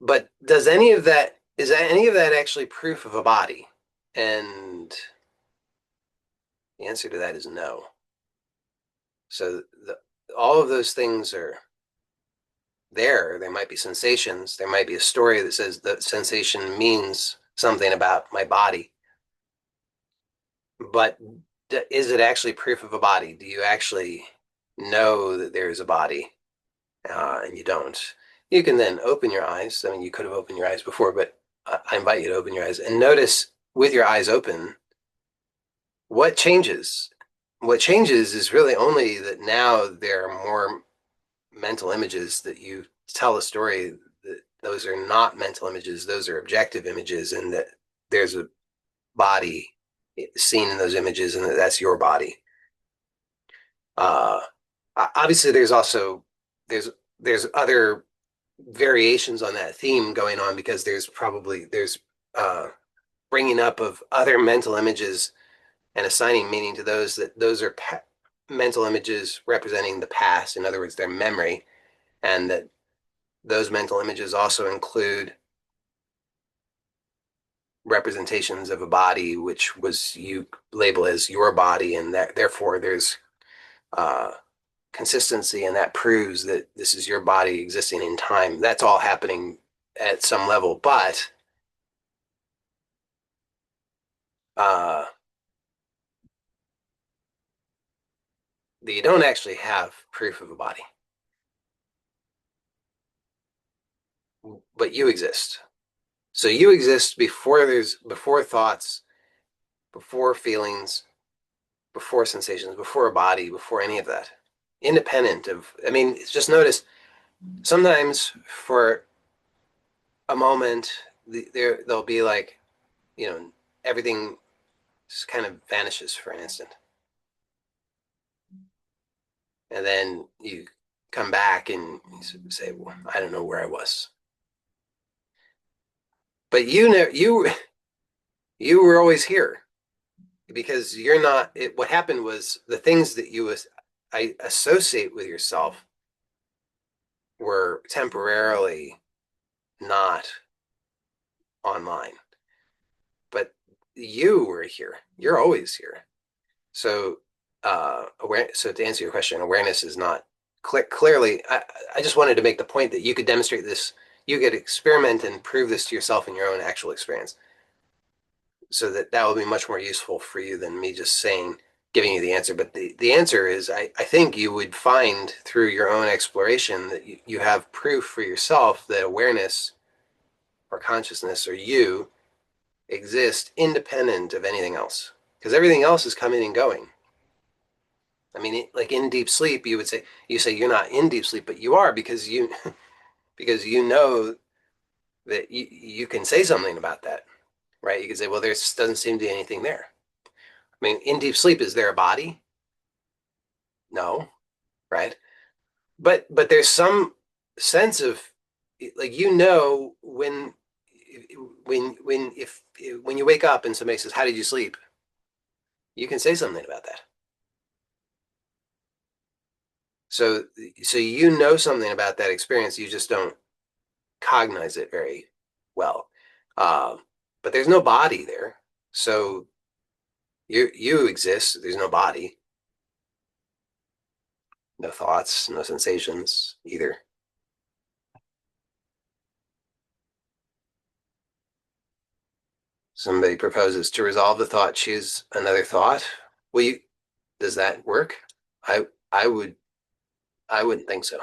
S1: But does any of that is that any of that actually proof of a body? And the answer to that is no. So all of those things are there. There might be sensations. There might be a story that says that sensation means something about my body. But is it actually proof of a body? Do you actually know that there is a body? And you don't. You can then open your eyes. I mean, you could have opened your eyes before, but I invite you to open your eyes and notice with your eyes open what changes. What changes is really only that now there are more mental images that you tell a story that those are not mental images, those are objective images, and that there's a body seen in those images, and that's your body. Uh, Obviously, there's there's other variations on that theme going on because there's uh, bringing up of other mental images and assigning meaning to those that those are mental images representing the past. In other words, their memory, and that those mental images also include representations of a body which was you label as your body, and that therefore there's uh, consistency, and that proves that this is your body existing in time. That's all happening at some level, but uh, you don't actually have proof of a body, but you exist. So you exist before thoughts, before feelings, before sensations, before a body, before any of that. Independent of, I mean, just notice sometimes for a moment there'll be like, you know, everything just kind of vanishes for an instant, and then you come back and you say, well, I don't know where I was, but you know you were always here because you're not what happened was the things that I associate with yourself were temporarily not online, but you were here. You're always here. So so to answer your question, awareness is not clearly. I just wanted to make the point that you could demonstrate this. You could experiment and prove this to yourself in your own actual experience, so that will be much more useful for you than me just saying, giving you the answer. But the answer is, I think you would find through your own exploration that you have proof for yourself that awareness or consciousness or you exist independent of anything else, because everything else is coming and going. I mean, like in deep sleep, you say you're not in deep sleep, but you are, because because you know that you can say something about that, right? You can say, well, there doesn't seem to be anything there. I mean, in deep sleep, is there a body? No, right? But there's some sense of like when if when you wake up and somebody says, "How did you sleep?" You can say something about that. So so you know something about that experience, you just don't cognize it very well. Uh, but there's no body there, so you exist. There's no body, no thoughts, no sensations either. Somebody proposes to resolve the thought, choose another thought. Well, does that work? I would I wouldn't think so.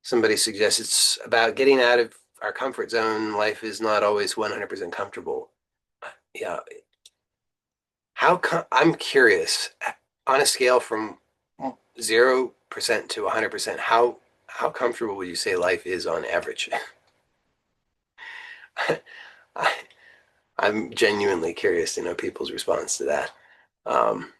S1: Somebody suggests it's about getting out of our comfort zone. Life is not always 100% comfortable. Yeah. I'm curious, on a scale from 0% to 100%, how comfortable would you say life is on average? I, I'm genuinely curious to know people's response to that. Um,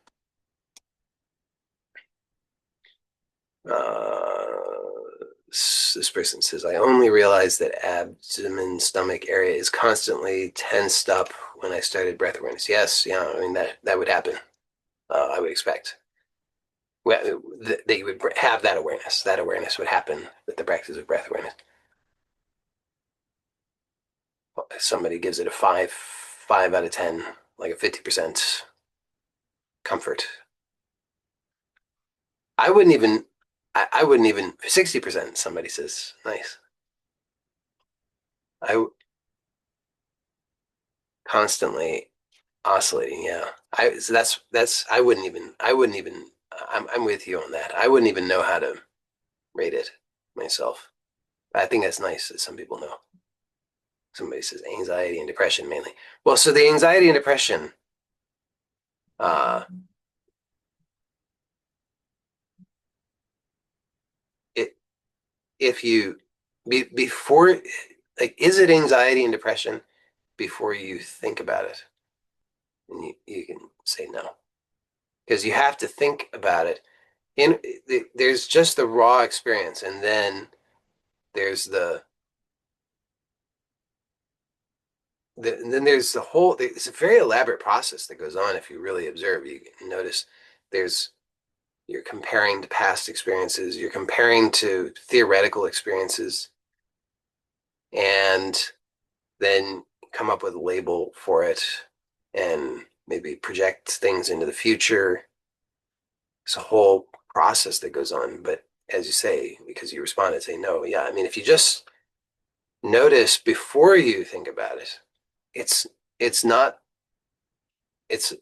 S1: this person says, I only realized that abdomen stomach area is constantly tensed up when I started breath awareness. Yes, yeah, I mean that would happen. I would expect that you would have that awareness. That awareness would happen with the practice of breath awareness. Somebody gives it a five out of 10, like a 50% comfort. I wouldn't even, I wouldn't even 60%. Somebody says, nice. I constantly oscillating. Yeah. So that's, I wouldn't even, I'm with you on that. I wouldn't even know how to rate it myself. I think that's nice that some people know. Somebody says anxiety and depression mainly. Well, so the anxiety and depression, uh, it, if you, before, like, is it anxiety and depression before you think about it? And you can say no, because you have to think about it. There's just the raw experience, and then there's and then there's the whole. It's a very elaborate process that goes on. If you really observe, you notice there's you're comparing to past experiences, you're comparing to theoretical experiences, and then come up with a label for it, and maybe project things into the future. It's a whole process that goes on. But as you say, because you responded, say no. Yeah, I mean, if you just notice before you think about it, it's it's not it's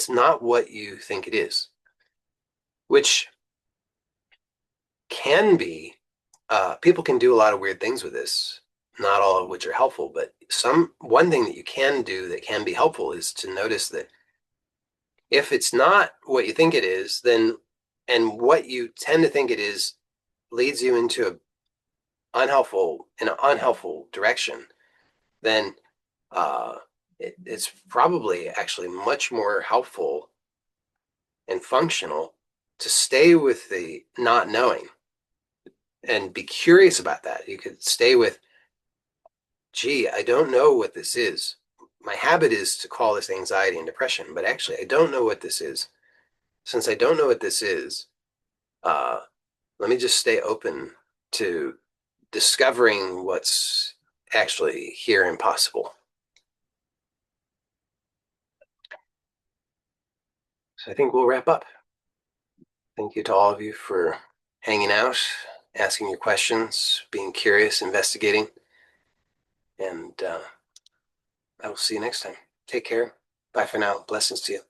S1: not what you think it is, which can be. People can do a lot of weird things with this, not all of which are helpful. But one thing that you can do that can be helpful is to notice that if it's not what you think it is, then and what you tend to think it is leads you into an unhelpful direction, then it's probably actually much more helpful and functional to stay with the not knowing and be curious about that. You could stay with, gee, I don't know what this is. My habit is to call this anxiety and depression, but actually, I don't know what this is. Since I don't know what this is, uh, let me just stay open to discovering what's actually here and possible. So I think we'll wrap up. Thank you to all of you for hanging out, asking your questions, being curious, investigating, and I will see you next time. Take care. Bye for now. Blessings to you.